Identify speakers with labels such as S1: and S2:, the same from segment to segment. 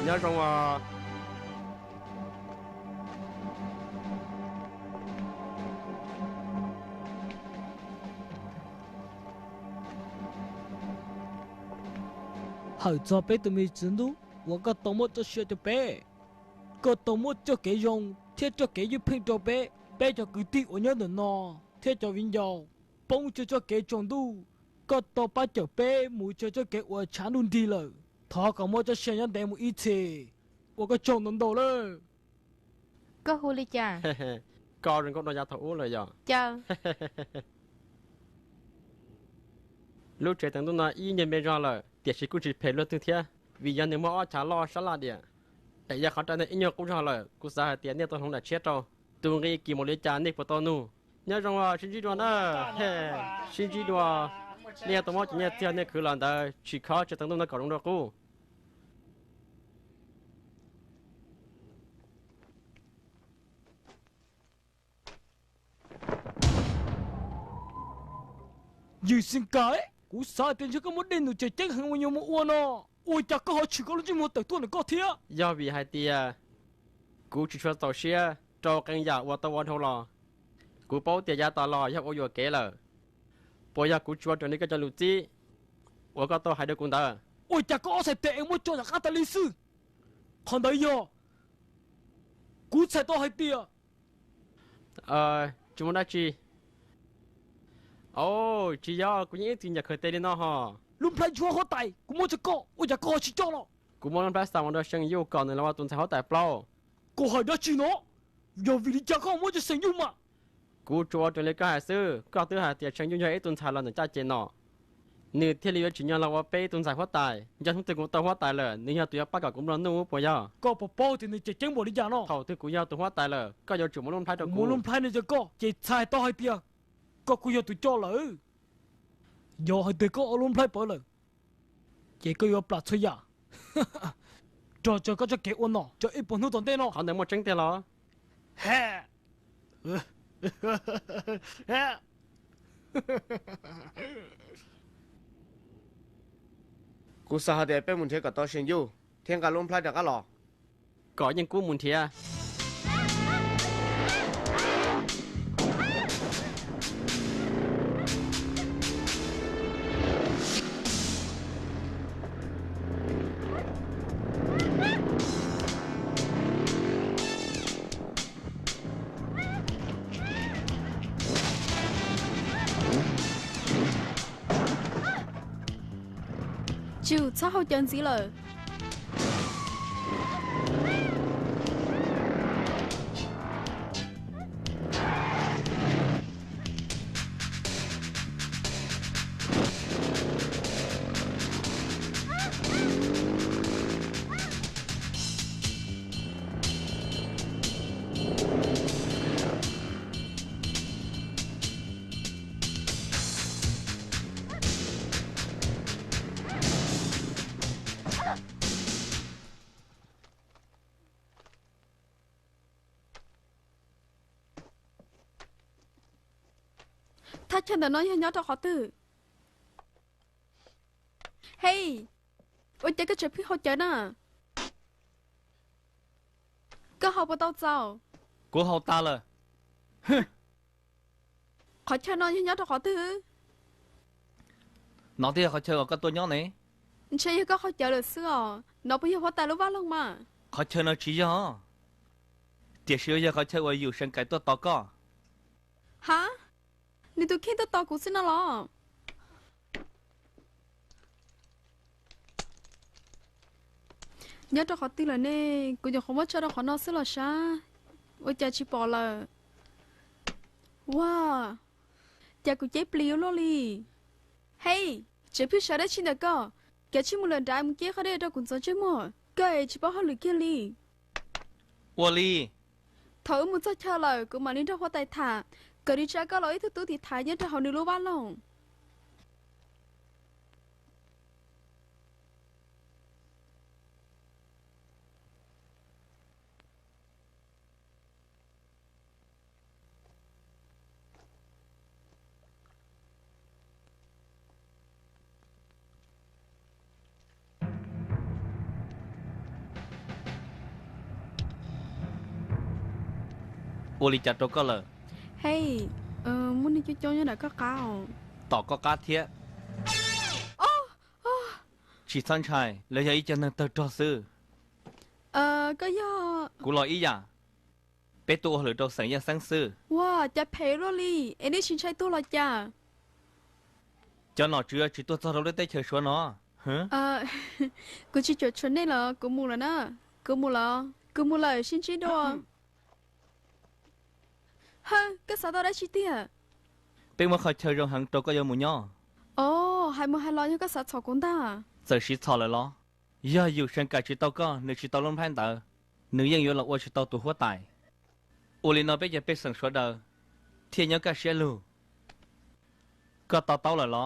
S1: nhớ trong
S2: hở cho bé tụi mình chứng đủ, tôi có tao muốn cho xe cho bé, có tao muốn cho cái dùng, thế cho cái giúp hình cho bé, bé cho cứ tiếc ở nhớ nữa nọ, thế cho vinh giàu, bông cho cái chọn đủ, có tao bắt cho bé, mũi cho cái ở chán luôn đi rồi, thọ có muốn cho xe nhân đem một ít thì, tôi có chọn lần đầu rồi.
S3: Có hù li cha.
S1: coi đừng có đòi ra thủ rồi giờ.
S3: Chờ.
S1: Lúc trẻ thằng tôi nói y nhân bên ra là tiệt sĩ cũng chỉ phải luôn từ thế vì giờ nếu mà trả lo sao là điện tại giờ họ trả này ít nhiều cũng ra là cũng sao tiền này tôi không đã chết đâu tôi nghĩ kỳ một lấy trả này của tôi nu nhớ rằng là xin chỉ đoán đó xin chỉ đoán nè tôi mới chỉ nhớ tiền này cứ làm đó chỉ khó cho thằng tôi nó có đúng đâu cô
S2: Dì xin cái, cú sai tiền cho các món đen được chạy chết hàng bao nhiêu một uo nọ. Ôi chả có họ chỉ có lúc chỉ một tờ tuần là có thế.
S1: do vì hai tia cú chỉ cho tàu xe cho căn nhà và tàu thôi là cú bảo tiền giá tàu lo giúp ô vừa kế là bây giờ cú cho này cái cho lụt chi và có tàu hai đứa cùng ta
S2: Ôi chả có sai tệ một cho là khác ta lý sư. Còn đấy giờ, cú sai to hai tia.
S1: chúng muốn nói chi ồ chỉ do cú những tiền nhà khởi tên nó hả
S2: Lúc này chúa họ tài, cú mua cho có, ôi chả có chỉ cho nó.
S1: cú muốn nói sao mà nó sang yêu còn là tuần sau họ tại plau
S2: Cô hỏi đó chi nó. Giờ vì lý chả có mua cho sinh dung mà.
S1: cú cho cho lấy cái hải sư có thứ hải tiền sang yêu nhau tuần sau là người cha chết nọ nếu thiết lý chỉ nhau làว่า tuần sau họ tài giờ không tự cũng tao họ tài rồi nếu như tụi bắt cả cũng nó nu bây giờ
S2: Có bỏ bao thì người chạy chết bỏ lý chả nó.
S1: thầu thì cú nhau tụi họ tài rồi có giờ chủ muốn luôn phải đâu
S2: Muốn luôn phải này cho có, chạy sai to hai tia. Có cú giờ tụi cho lỡ. Giờ hai tia có luôn phải bỏ lỡ. Chạy có giờ plạt chơi à. Cho có cho cái ôn nọ, cho ít bốn hút tổn tên nọ.
S1: họ để một trứng tiền đó
S2: Ha. Ha.
S4: cú sao để bé muốn thấy cả tao xin yêu thiên cả luôn phải được cái lò
S1: có những cú muốn thiệt
S3: Chú sao hậu chân gì lời. Thà chân đã nói nhớ cho họ tử. Hey, ôi chơi cái chuyện phi hậu chân à. Có học bao tao sao?
S5: của hậu ta là
S3: Họ chơi nói nhớ cho họ tử.
S5: nó thì họ chơi ở cái tôi nhỏ này
S3: Chơi có họ chơi được xưa. Nó bây giờ họ tài lúc vào luôn mà.
S5: họ chơi nó chỉ cho tiệt sử giờ họ chơi ở yêu sinh cái tôi to có
S3: Hả? Nè tụi khi tao cũng xin nó lo. Nhớ cho họ tin là nè, cũng giờ không có cho nó họ nó sẽ là sao? Ôi cha chỉ bỏ là, wow, cha cũng chế pliu lo li. Hey, chỉ biết sao đấy xin được cơ? Cái chỉ một lần đại một kiaเขาได้เราcũng sợ chứ mà. Cái chỉ bảo họ lười kia li.
S5: 我哩
S3: Thử một chút chờ lời của mà nên cho họ tài thả. Cái đi cha có lỗi thứ tư thì thả nhớ cho họ nửa lúa bán lòng.
S5: 我哩家都个了，
S3: Hey, muốn đi cho nhau đã có cao.
S5: ต่อก็กาเทียชีสันชัยเลยอีจะนั่งเตอร์จอซื้อ
S3: Có do
S5: กูรออีอย่างเป็นตัวหรือตัวสังยาสังซื้อ
S3: wow, chả phê rồi đi. Em đi xin chạy tôi là chả.
S5: จะหนอเจือชีตัวเราได้เฉยชัวเนาะฮะ
S3: Cô chỉ cho chuẩn này là cô mua là nè. Cô mua là xin chỉ đồ. Hả, cái sao tao đã chi tiết?
S5: เป็นว่าเขาเฉยรงหังตัวก็ยังมุญย่อ
S3: Hai mươi hai lo cho cái sao chọc con ta.
S5: เสร็จชีชอเลยล้อย่าอยู่เชิงกายชีตัวก็หนึ่งชีตัวล้มแผ่นเตอหนึ่งยังอยู่หลักว่าชีตัวตัวหัวตายอุลินอเป็นจะเป็นสังชัวเดอเทียนยังกะเชียลูก็ต่อเต้าเลยล้อ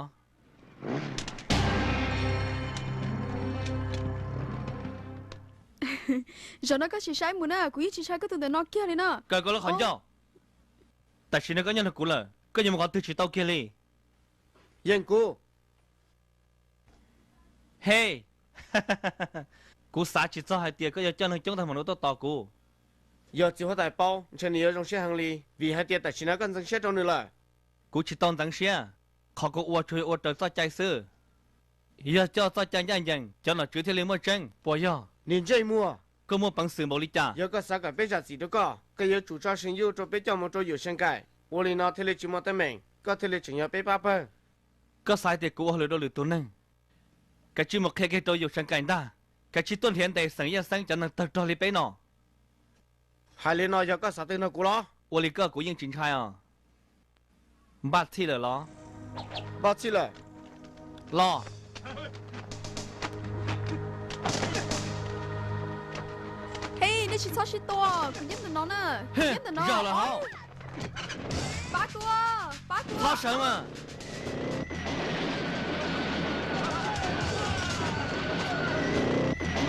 S3: Giờ nó có chỉ sai muốn à, quý chỉ sai cái từ từ nó kia đấy nè.
S5: ก็ก็แล้วขอนย่อแต่ชีนก็ยังกูเลยก็ยังมาตัวชีตัวเกลี
S4: yên cô
S5: เฮ้ กูสาชีตัวให้เตี้ยก็ยังเจ้าหนึ่งจ้องทำมนุษย์ต่อกู
S4: giờ chỉ có tài bao cho nên trong xe hàng ly vì hai tiền tài chỉ nó cần dân xe trong nữa là
S5: กูชิตอนจังเชียเขาก็อวดช่วยอวดเติร์ดใจซื้ออย่าเจ้าใจยังยังเจ้าหน้าจื้อที่เลี้ยงมาจังปอยย่อ
S4: nhìn chơi mua
S5: ก็มัวปังสื่อบริจา
S4: giờ có sao cả bây giờ gì đó có cái giờ chủ trao sinh yêu cho bây giờ một chỗ yêu sinh cái vô lý nó thế là chỉ một tên mình có thể là chỉ nhớ bây ba bơ
S5: ก็สายเด็กกูเอาเลยโดนหรือตัวนึงกะชิมกแค่ตัวอยู่ชังกันได้กะชิต้นเห็นแต่สังยาสังจะนั่งตัดตัวเลยไปหนอ
S4: hai lý nó giờ có sao tên nó cũ lo
S5: 我哩个กูยังจริงใช่อ่ะบัดที่เลยล้อ
S4: bao chi lời
S5: ล้อ
S3: Hey, nó chỉ sao chỉ to, cứ nhắm từ nó nè, nhắm từ nó.
S5: 绕了好
S3: Bá cô,
S5: 他什么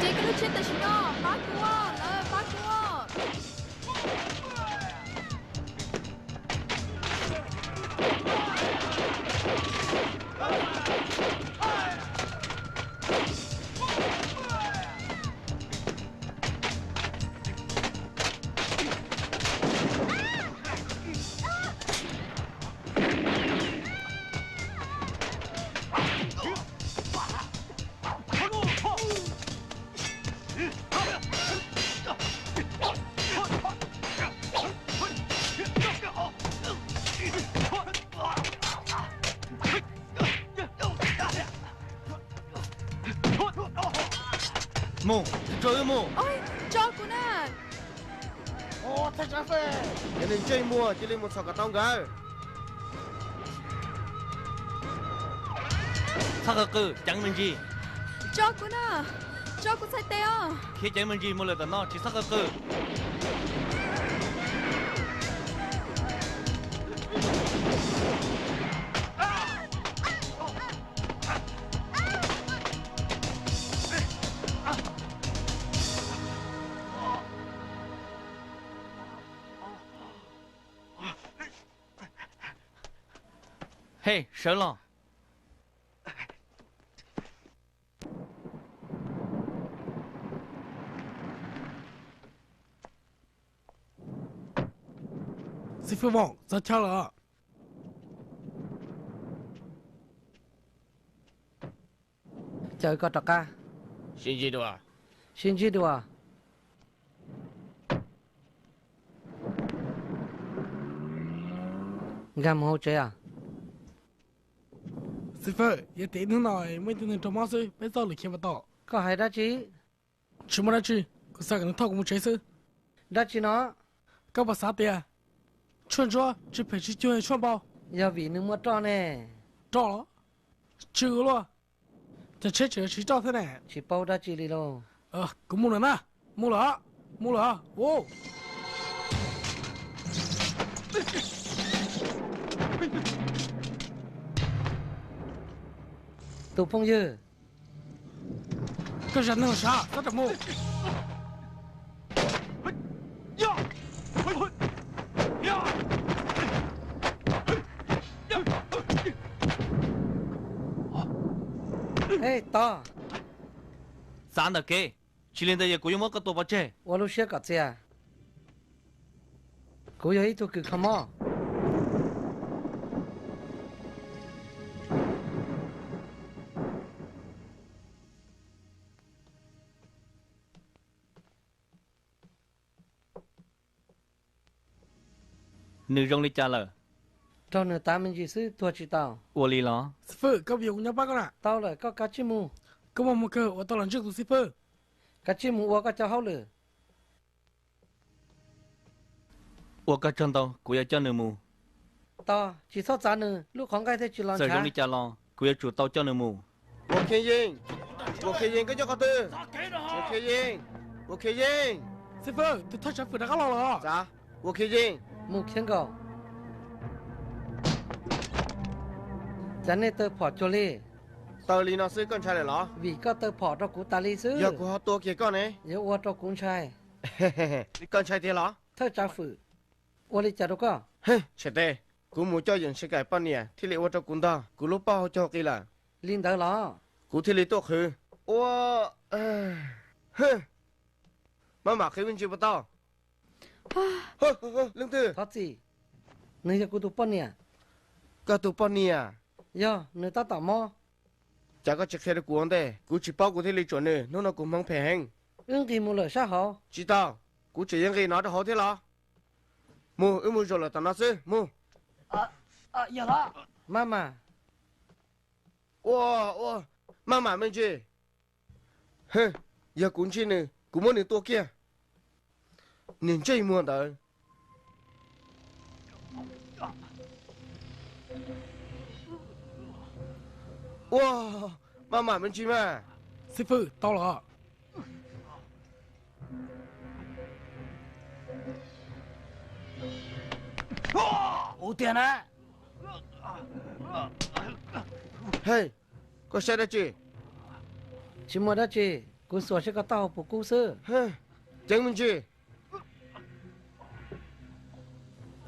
S3: 这个都真的是呢，bá cô, bá cô.
S5: mù trời mù
S3: Ôi, cho cô nè.
S4: ô thật ra phê cho nên chơi mua chỉ lên một sọc cả tông cả
S5: sao cái cứ chẳng mình gì
S3: Cho cô nè. Cho cô sai teo.
S5: khi chẳng mình gì một lần nó chỉ sao cái cứ hey sợ lo
S2: sư phụ vọng ra cha là
S6: chơi có trò ca
S4: xin gì đâu à
S6: xin gì đùa gam hỗ trợ à
S2: sư phụ giờ tí nữa nói mấy tiếng trong máu sư bây giờ là khi mà tỏ
S6: có hay đó chứ
S2: chỉ muốn ra chứ có sao cái nó thao cũng chơi sư
S6: đó chứ nó
S2: các bà xã tiền chuẩn cho chỉ phải chỉ chơi chuẩn bao
S6: giờ vì nước mua trò nè
S2: trò đó chữ luônจะเช็ดเฉยชี้จ้าเท่าไหร่
S6: chỉ bao đó chỉ đi luôn
S2: กูมูเลยนะมูเหรอโว้
S6: tụ phong dư
S2: 个人能啥咋这么
S6: ê to
S5: sáng được kê chỉ lên đâyกูยังmất cái tổ bát chế
S6: 我路些搞这啊 Cô ấy tôi cứ không mò.
S5: Nữ rong đi cha lờ.
S6: Cho nên ta mình chỉ sư thua chỉ tao.
S5: Ủa lì ló.
S2: sư phụ có việc nhau bác con ạ
S6: Tao lại có cá chim mù.
S2: có một cơ ở tao lần trước tụi sư phụ
S6: Cá chim mù có cho hao lửa.
S5: Ủa cả chân tao, cô ấy cho nữ mù.
S6: Tao chỉ sót giá nữa, lúc không gai thế chỉ làm
S5: Sợ rong
S6: chả.
S5: đi cha lo, cô ấy chủ tao cho nữ mù.
S4: 我看见，我看见个叫个的，我看见，我看见，
S2: sư phụ tụi thằng sư phụ đã có lo rồi
S4: 啥？我看见，
S6: Mù khen gạo. Giá này tớ bỏ cho lì.
S4: 道理那是刚才来了，
S6: Vì có tớ bỏ cho cụ ta lì sư.
S4: 要过好多给讲呢，
S6: Nếu ua cho cũng trai.
S4: 嘿嘿嘿，你刚才的了，
S6: Thơ trả phụ. Ua lì chả đâu có.
S4: 嘿，是的，古母教人世界半年，体力我做工的，古老包教给了，
S6: Linh tớ lo.
S4: 古体力多去，我，哼，妈妈根本就不到，呵呵呵，领导，
S6: Thoát gì? Nơi cho cụ tụ bọn nè.
S4: 个都半年啊。
S6: Yo, nơi ta tỏ mò.
S4: chả có chiếc xe được cuốn đây, cú chỉ bao cú thấy lý chuẩn này, nó cũng mang phải hành.
S6: Thì mù lửa sao hả?
S4: Chỉ tao, cú chỉ những cái nó đã hậu thế là. Mua, mua rồi là tao nói chứ, mua.
S2: dạ đó
S6: Mama.
S4: Wow, mama mình chứ. Hừ, giờ cuốn chi này, cú muốn những tua kia. Nhìn chơi mua đó. Wow, mama mình chi mà.
S2: sư phụ tao là ủa tiền á
S4: Hey, có xe đó chứ?
S6: Chỉ mua đó chị. Cú sửa sẽ có tao của cú sư.
S4: Hừ, chẳng mình chứ?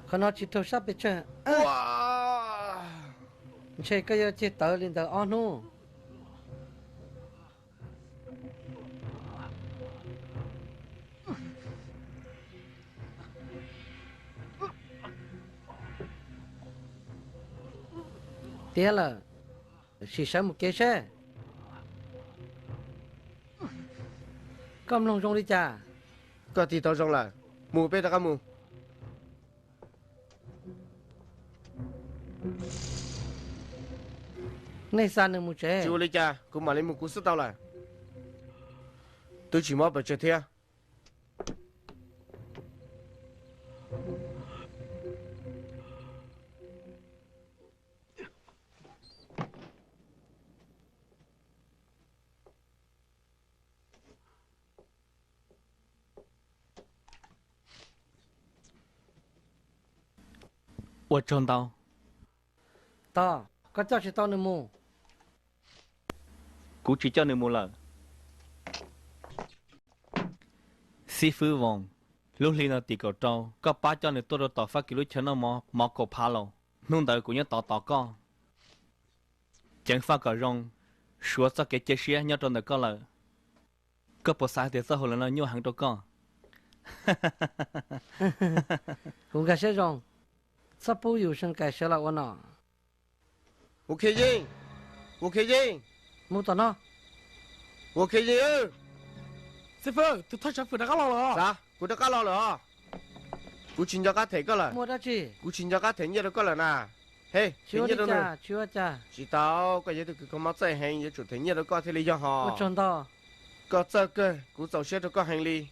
S6: Còn nó chỉ thâu sắp bị chơi.
S4: Wow.
S6: Chơi cái giờ chỉ tớ lên tớ on hú. Tiếc là chỉ sợ một cái xe. Cầm lông rong đi chà.
S4: Có tí tao rong là, mua bê ta cá mua.
S6: Này sao nữa một chế.
S4: Chú lấy cha, cũng mà lấy một cú sức tao là. Tôi chỉ mong bởi chơi thế.
S5: Ủa tròn tao.
S6: Tao, có cho chỉ tao nữa mù.
S5: Cú chỉ cho nữ mù lờ. Sư phụ vòng. Lúc li nó tì cầu trâu. Có ba cho nữ tôi đồ tỏ phát kỷ lúc cho nó mò cầu phá lầu. Nông đời của nhớ tỏ con. Chẳng phát cầu rong. Sủa cho cái chế xía nhớ tròn đời con lờ. Có bộ sai thì xã hội là nó nhô hàng trâu con.
S6: Cũng gà xe rong. Sắp bố dù sân cài xe là ổn nọ.
S4: Ok gì? Ok gì?
S6: Mù tao nó.
S4: Ok gì ư?
S2: sư phụ tụi thằng sư phụ đã có lo rồi
S4: Sao? Cú đã cá lo rồi. Cú chính cho cá thể có là.
S6: Mua đó chị.
S4: Cú chính cho cá thể nhớ được có là nà. Hey, thể
S6: Chưa
S4: nhớ
S6: đi
S4: đâu
S6: chà,
S4: nữa.
S6: chưa chà.
S4: Chỉ tao, có gì tôi cứ không mắc dạy hành, giờ chủ thể nhớ được có thể lý do họ.
S6: Ủa tròn tao.
S4: Có sợ cơ, cú giàu xe được có hành lý.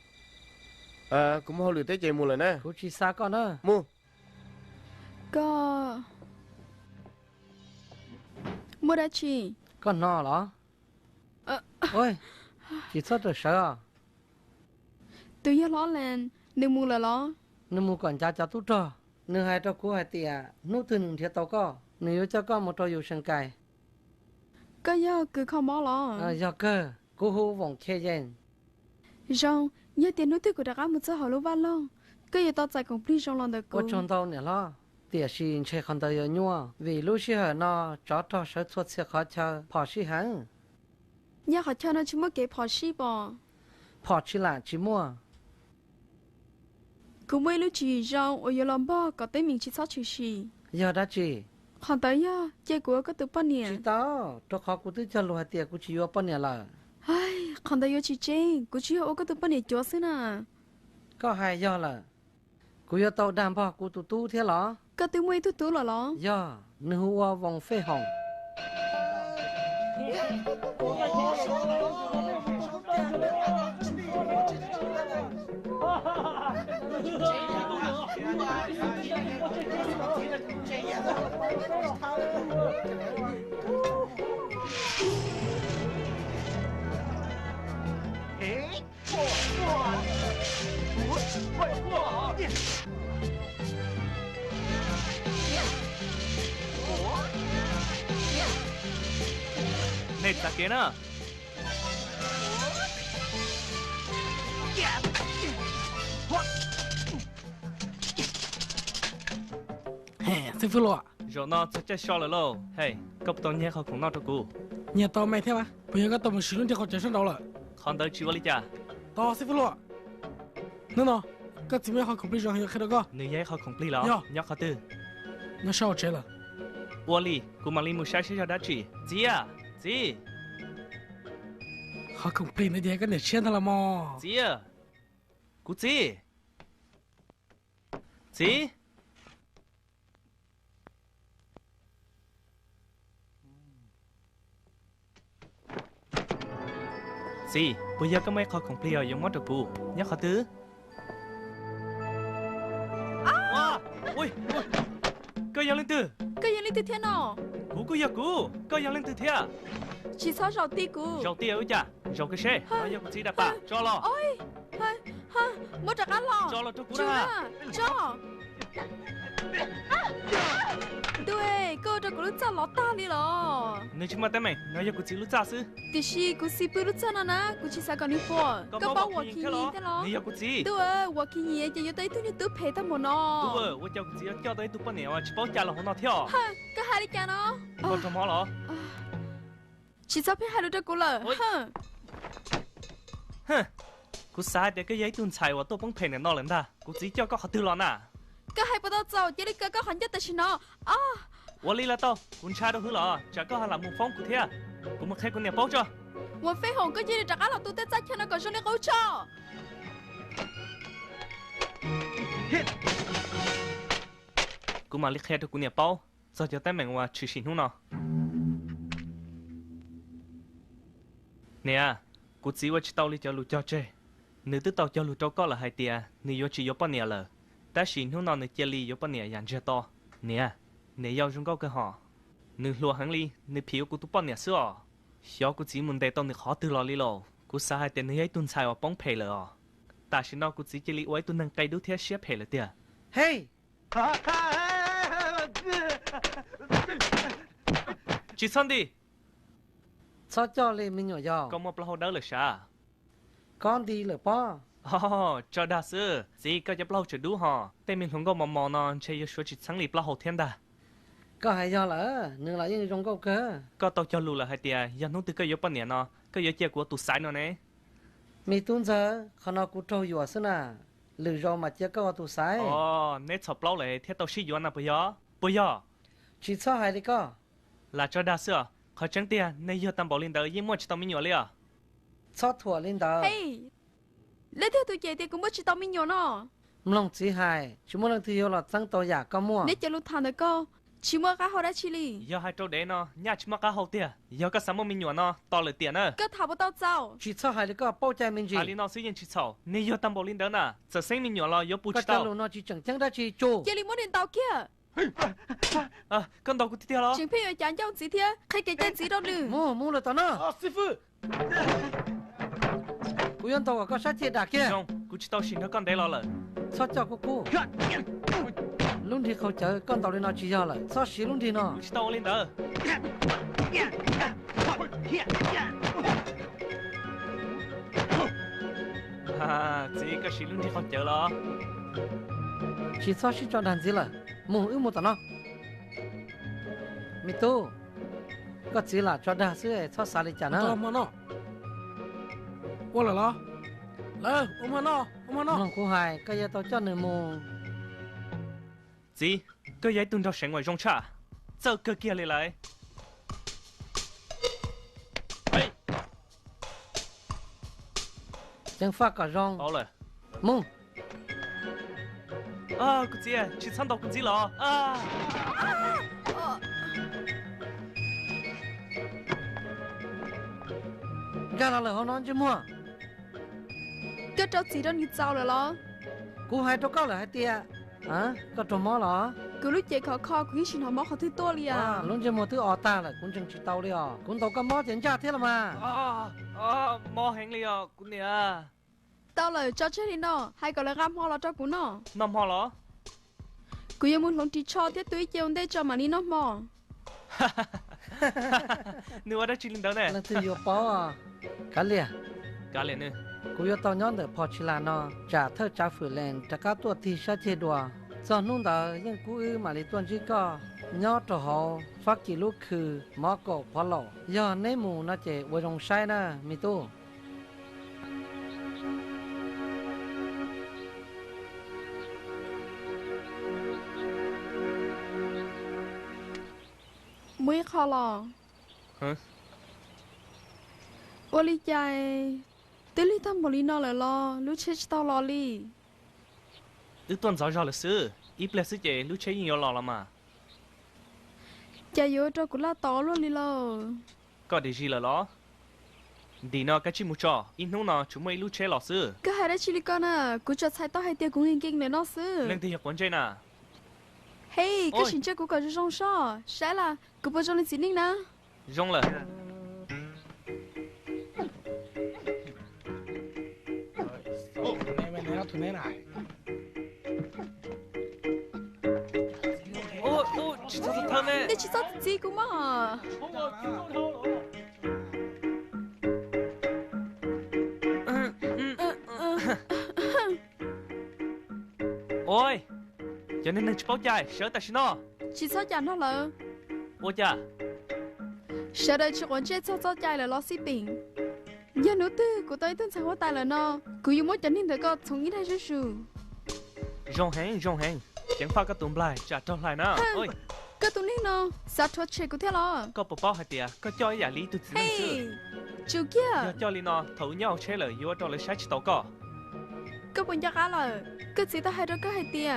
S4: Cũng hầu lửa tới chạy mù rồi nè.
S6: Cú chỉ xa con đó.
S4: Mù.
S3: Có mua đã chị
S6: Con nọ đó. Ôi, chỉ sót rồi sợ à.
S3: từ giờ lo lên đừng mua là lo
S6: Nếu mù còn cha tú trò. Nếu hai trò cú hai tìa. Nếu từ nương thiệt tao có. Nếu cho con một trò dù sân cài.
S3: có giờ cứ không bỏ lo
S6: Do cơ. Cú hú vòng chê dên.
S3: rong nhớ tiền nút của đã một số họ lúc van lo có giờ tao chạy cùng đi trong lòng được
S6: Ủa
S3: cô
S6: tròn tao nè lo. Tìa xin chê con tao yêu nhua. Vì lúc xí hở nó chó trò sở thuật sẽ khó chờ. Phỏ xí hẳn.
S3: nhớ họ cho nó chỉ mới kể phò xí bò
S6: Phỏ xí là chỉ mua.
S3: cũng mấy lúc chỉ rằng ở làm bao có tới mình chỉ sao chịu gì
S6: giờ đã chị
S3: hoàn tới ya chơi của có từ bao nhiêu
S6: chị tao cho khó cụ tư cho lùa tiệt cụ chỉ vô bao nhiêu là
S3: ai hoàn tới ya chỉ chơi của chỉ ở có từ bao nhiêu chỗ xí nè
S6: có hai giờ là cụ vô tàu đàm bao cụ tu thế lọ
S3: có từ mấy tu là lo
S6: giờ nữ hoa vòng phê hồng
S5: này ta kia nữa
S2: sư phụ lo
S5: rồi nó sẽ chơi show rồi hey cấp tàu nhẹ họ cũng nói cho cô
S2: nhà tao mày theo à bây giờ cái tao mình sử dụng thì họ chạy sang đâu rồi
S5: còn tới chịu đi cha
S2: tao sư phụ lo nó cái gì mà họ không biết rằng hiện cái đó
S5: nữ giấy họ không đi lo nhóc họ tư
S2: nó sao chết rồi
S5: Wally cô mà linh một sai cho đã chỉ gì à gì
S2: họ không biết nữa thì cái này chết là mò
S5: gì à cô gì gì gì bây giờ có mấy họ không đi ở giống mất được cô nhóc họ tư wow ui có yang lên từ
S3: thế nào
S5: cú giờ cú có yang lên từ thế à
S3: chỉ sao rau ti cú
S5: rau ti ở chả rau cái xe bây giờ cô chỉ đặt bà cho lo
S3: ôi ha mất trả cá lo
S5: cho lo cho cú
S3: chưa
S5: ra
S3: cho对哥这个路咋老大哩了
S5: 你去买单没我要cô chỉ lúc ra sư
S3: 第是古是不路咋了呢古去啥个你说个把我去你的咯
S5: 你要cô chỉ
S3: 对我去你就有对对你都陪他们呢
S5: 对我叫cô chỉ叫tới tụi bạn nè chỉ bảo trả là họ nó theo
S3: 哼个海里讲呢
S5: còn cho mỏ lo
S3: chỉ sao陪海路这个了哼
S5: 哼 cô sai để cái giấy tuần xài của tôi bóng phèn này nó lên ta cô chỉ cho có họ tư lo nè
S3: 个海不到走这里个个很久的是呢啊
S5: 我离了到คุณชาย都หือหรอจะก็หาหลังมุงฟ้องกูเทียกูมาแค่กูเนี่ยป้องจ้ะ
S3: 我飞鸿个这里这个老都在在看那个说你好吵
S5: กูมาลิแค่ตัวกูเนี่ยป้องจะจะแต่แมงว่าชื่อสินหูเนาะเนี่ยกูจีว่าจะเตาลิจะรู้จ้าเจ้นึกตึ๊ดเตาจะรู้จ้าก็ละhai tiaนึกว่าจะยกปนเนี่ยเลยแต่สินหูเนาะนึกเจลียกปนเนี่ยอย่างเจ้าต่อเนี่ยเนี่ย要用高个哈，你落行李，你票กู都帮你是哦，小กู只门得到你好得了哩咯，กู啥还得你一顿菜我帮赔了哦，但是呢กู只这里我一顿能给到贴些赔了的。
S6: 嘿
S5: 几餐的？
S6: sao cho lên mình nhỏ giò
S5: 咁我不好得了啥？
S6: con đi lửa po
S5: 哦，这倒是，这个也不好吃度哈，对面同个毛毛呢，却又说起城里不好天的。
S6: có hai giờ là nữa là những trong câu cơ
S5: ก็ตอกจะรู้ละhai tia ยันนู้นตึกก็ยกปนเนี่ยเนาะก็ยกเจ้ากูตุสายเนาะเนี่ย
S6: mi tuôn giờเขาnói cụ trâu dùa xưa nè lừa rồi mà chưa có tụ sai
S5: อ๋อเนี่ยชอบเล่าเลยเที่ยวตัวชี้ยวนนะปะยอปะยอ
S6: chỉ sao hai đi có
S5: là cho đa sữaเขาจังเตียในยอตามบอกลินเดอร์ยิ่งมั่วจะต้องมีหน่วยเลยอ่ะ
S6: sao thua lên đó
S3: hey lấy theo tôi chạy thì cũng mất chỉ tao mình nhỏ nó
S6: mong chỉ hai chúng muốn thì yêu là tăng tàu giả có mua
S3: nếu cho lúc thằng đó co chỉ mua cá hồi đã chi li
S5: ยอให้โจเดเนาะญาติมาก้าเฮาเตียยอก็สามมีหน่วยเนาะต่อเลยเตียเนาะ
S3: cái thảo bao tao sao
S6: chỉ sao hai đi có bao trái mình gì
S5: อาลีนอซื้อยังชิดเฉาในยอตามบอกลินเดอร์น่ะจะเซ็งมีหน่วยเรายอปู
S6: có
S5: ชิตา
S6: cho lù nó chỉ chẳng chẳng đã chỉ chu
S3: chạy li muốn đến tao kia
S5: อ่ะกันดอกกูที่เดียวเหรอ
S3: chính phi ở chán nhau gì thế khai cái tên gì đâu lử
S6: mua mua là tao nó
S2: 师傅
S6: cụ yên tàu có sát chết đã kia
S5: จงกูชิตาชินเท่ากันได้แล้วเลย
S6: sao cho cô lúc thì không chờ con tàu đi nó chỉ giờ lại sao xí lúc thì nó
S5: กูชิตาลินเดอร์ฮ่าจีก็ชิลุนที่เขาเจอเหรอ
S6: chỉ sao xí cho đàn gì là mua ư mua tao nó mi tu có chỉ là cho đàn sữa sao xả đi chả
S2: 到
S6: nó
S2: 么呢我来了来，我们那，我们那。
S6: Nông cô hai, cái giờ tao cho nửa mù.
S5: Gì? Cái giấy tuần cho sáng ngoài trong trà. Giờ cơ kia lại.
S6: Chẳng phát cả rong.
S5: Đó rồi.
S6: Mông.
S5: À, cái gì à? Chỉ sang đọc cái gì lọ? À.
S6: Ra là lời họ nói chứ mua.
S3: Cái trâu gì đó như sao rồi lo.
S6: Cô hai trâu cao là hai tia. Hả? Có trâu mó lọ.
S3: Cứ lúc chạy khó khó cứ xin họ móc họ thứ to liền.
S6: À, luôn chứ mua thứ ở ta là cũng chẳng chỉ tàu đi à. Cũng tàu có mó tiền trả thế là mà.
S5: Mò hẹn li à, cũng nè.
S3: Tao là cho chết đi nó, hay gọi là gam hoa là cho cũng nó.
S5: Nằm ho lọ.
S3: Cứ yêu muốn lòng chỉ cho thế túi chiều đây cho mà đi nó mò.
S5: Nếu đã chỉ lên đó nè.
S6: Là thứ yêu bó à. Cả lìa.
S5: Cả liền nè.
S6: Cô yêu tao nhón được phò chỉ là nó. Trả thơ trả phử lên, trả cá tuột thì sẽ chê đùa. Do nung đó, nhưng cô ư mà lấy tuần chỉ có. Nhó trò họ, phát chỉ lúc khử, mó cổ phó lộ. Do nế mù nó chê vô rồng sai nè, mi tu.
S3: Mới khó lò.
S5: Hả?
S3: Ô li chạy. Tới li thăm một li nó lại lo, lúc chết tao lo li.
S5: Từ tuần giáo là sư. Ít là sư chế, lúc chế nhiều lọ là mà.
S3: Chạy vô cho cũng là to luôn li lo.
S5: Có để gì là lọ? Đi nó cái chi một trò, ít nung nó chúng mày lúc chế lọ sư.
S3: Cái hai đấy chỉ li con à, cứ cho sai tao hay tiền cũng hình kinh này nó sư.
S5: Lên thì học quán chơi nè.
S3: Hey, cái xin chơi của cậu cho rong sao? Sai là, cứ bao giờ lên xin nè.
S5: Rong là. Ô, chỉ sao thật nè.
S3: Để chỉ sao gì cũng mà.
S5: Ôi, cho nên chỉ bao chạy, sợ ta xin nó.
S3: Chỉ sao chả nó là.
S5: Ôi chà.
S3: Sợ đây chỉ còn chết sao chạy là lo xí bình. Giờ nữa tư của tôi tên sao tài là nó, cứ yêu mỗi chân nên thấy có从一开始数。
S5: Rong hẹn, chẳng phải cái tụm lại, trả tròn lại nè. Ôi.
S3: Cái tụi này nó, sao thoát chết của thế lo.
S5: Có bảo hai tia, có cho ý lý tụi mình chứ.
S3: Hey, chú kia.
S5: Giờ cho lý nó thấu nhau chế lời, yêu cho lấy sách chỉ tao có.
S3: Cái bọn giặc á là, cái gì ta hay đó cái hay tia,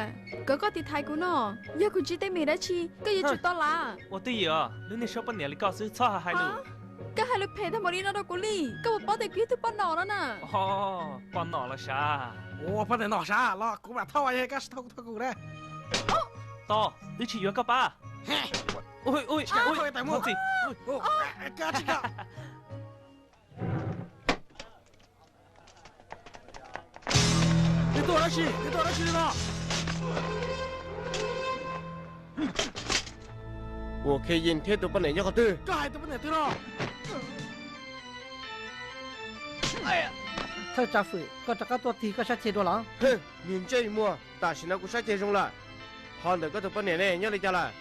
S3: có thì thay của nó. Giờ cũng chỉ tay mày đã chi, cái gì chú to là.
S5: Ủa tí gì à, lúc này shop bên này lý có sư cho hai lũ.
S3: Cái hai lũ phê thằng đi nó đâu có lý, cái bọn bỏ tay kia thứ bọn nọ đó nè.
S5: Ồ, bọn nọ là sao?
S2: Ủa, bọn này nọ sao? Lo, cũng mà thao ai cái thao cụ đấy.
S5: To, đứa chỉ yêu các ba. Ôi,
S2: tại mua
S5: gì?
S2: Cái gì cả.你多少钱？你多少钱呢？
S4: 我可以印贴图本来要个对。
S2: 这还都不能对了。
S6: Thơ trả phử, có trả cá tuột thì có sẽ chê đùa lắm.
S4: Hừ, nhìn chơi mua, ta xin nó cũng sẽ chơi rong lại. Hòn được cái thứ bên này nhớ lấy cho lại.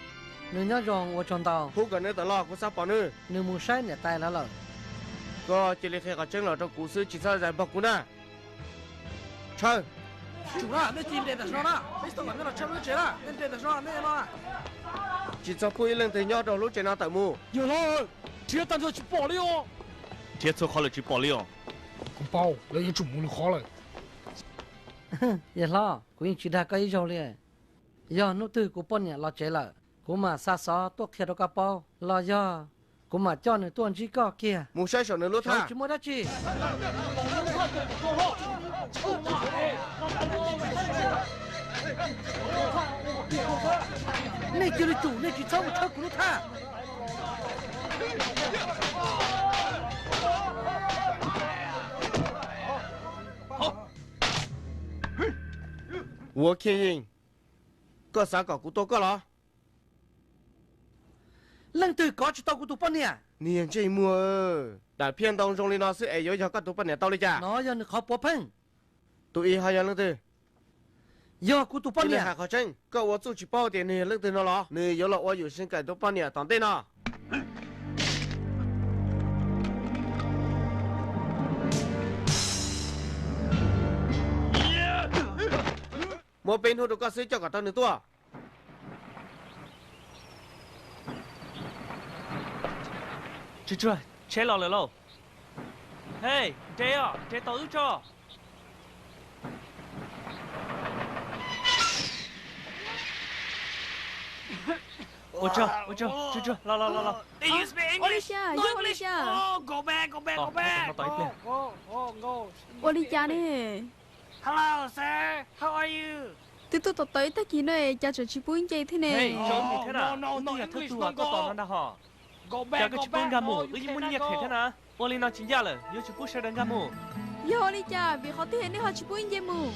S6: Nếu nhớ rong ở trong tàu.
S4: Hú gần nữa tao lo cũng sắp bỏ nữa.
S6: Nếu mù sai nè tay là lợ.
S4: Có chỉ lấy khai cả chân là trong cú sư chỉ sao giải bọc cũng nè. Chơi.
S2: Chủ à, nên tìm để đặt nó đó. Bây giờ nó là chăm nó chế là, nên để đặt nó, nên nó.
S4: Chỉ cho cuối lần thì nhau đầu lúc chơi nào tại mù.
S2: 有了，这单子去保了哟。
S5: Thiết số khó là chỉ bỏ liều.
S2: Không bao, lấy những chủ mũ là khó rồi.
S6: Dạ lo, cũng chỉ đã cái rồi liền. Do nụ tư của bọn nhà lo chế lợ. Cũng mà xa xó tốt kia đâu cả bao. Lo do, cũng mà cho nữa tuần chỉ có kia.
S4: Mù sai sổ nữa lúc
S6: Thôi
S4: thả.
S6: chú mua đã chi. Này chưa được chủ, này chỉ sau một thơ của nó thả.
S4: 我可以印。个啥搞古多个了？
S6: Lần từ có chỉ tao của tụi bọn nè.
S4: Niên chơi mua. Đại phiên tông trong lên nó sẽ ấy cho các tụi bên này tao lấy chả.
S6: Nó giờ nó khó bỏ phăng.
S4: Tụi hai lần từ.
S6: Giờ của tụi bọn
S4: Bên này
S6: nè.
S4: hạ khó chân. Cậu tôi chủ chỉ bao tiền này lần từ nó lo. Này giờ là tôi有心改tụi bên này tặng tên nó. mua bên thôi được cóซื้อ cho cả tao nữa tua
S5: chưa chế lò lờ lô hey chế à chế tao ư cho ôi chưa lo
S3: Olivia vô Olivia
S2: Go back.
S5: nó tới lên
S2: Go.
S3: Olivia nè
S2: Hello, sir. How are you?
S3: tôi tới tất kỳ này cha trở chỉ buôn chơi thế
S5: hey
S3: này
S5: trốn thì thế nào
S2: No,
S5: tôi là thất
S2: English,
S5: tu
S2: no,
S5: à có
S2: go.
S5: tỏ nó đã họ
S2: Go
S5: chả
S2: back,
S5: có
S2: go
S5: chụp bông
S2: back.
S5: gà
S2: No,
S5: mù
S2: you
S5: ư muốn
S2: cannot
S5: nhắc thế
S2: go.
S5: nào Oli nó chính ra rồi yêu chụp bút sẽ đánh gà mù
S3: vô Olivia vì họ thế nên họ chỉ buôn chơi mù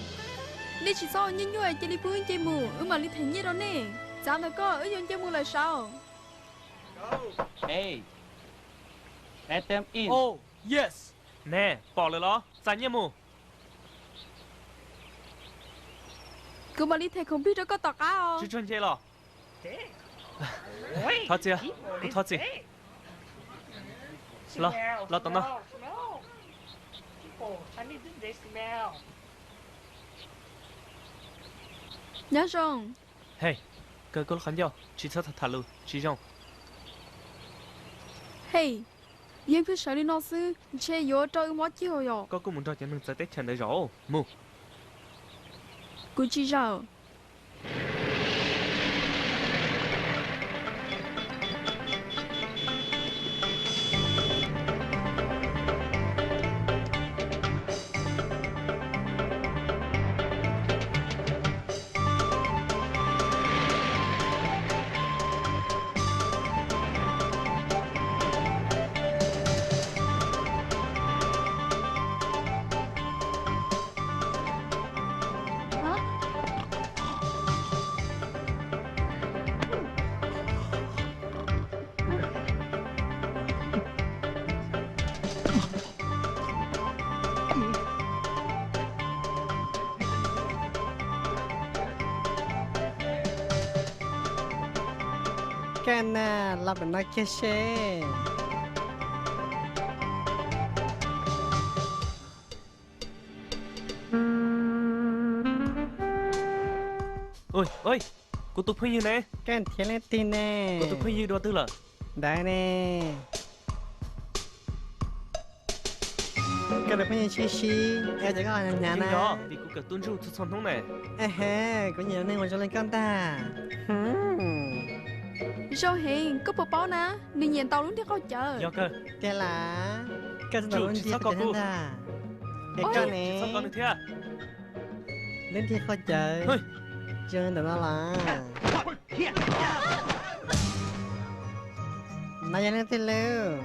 S3: nên chỉ so như vậy chỉ đi buôn chơi mù mà đi thành như đó nè sao nó có ở dân chơi mù là sao
S7: Hey, let them in.
S2: Oh, yes.
S5: nè bỏ lời nó giải nhiệm mù
S3: cứ mà đi thầy không biết đó có tọt cá không
S5: chứ chuyên chế lò thoát chưa thoát gì lo tao nó
S3: nhớ rồi
S5: hey cơ cơ khán nhau chỉ sợ thật thà luôn chỉ trong
S3: hey yên phía sau đi nó sư chơi vô chơi mót chiều rồi
S5: có cũng muốn cho mình tới tết chân đấy rồi mù
S3: cứ chỉ rồi
S6: Kana là bên nói kia xe.
S5: ôi cô tụt hơi như nè
S6: Can thiên lên tin nè.
S5: cô tụt hơi như đó tư là
S6: Đấy nè. Cái được phải chi chi, em chỉ có ở nhà
S5: nhưng đó
S6: nè.
S5: vì cô cần tuân ru thực sản thông này
S6: Có nhiều nên ngồi cho lên con ta.
S3: rồi hiện có bộ báo nè đi nhìn tàu luôn thì có chờ
S5: do cơ
S6: Thế là cái
S5: Chủ,
S6: đó luôn
S5: chị
S6: đi
S5: sao
S6: có
S5: có cô?
S6: ta. Cái
S3: Ôi,
S6: con
S5: sao
S6: này
S5: con được thế à
S6: lên thì khó chơi.
S5: Thôi.
S6: Chơi được nó là. Mà giờ lên thì lưu.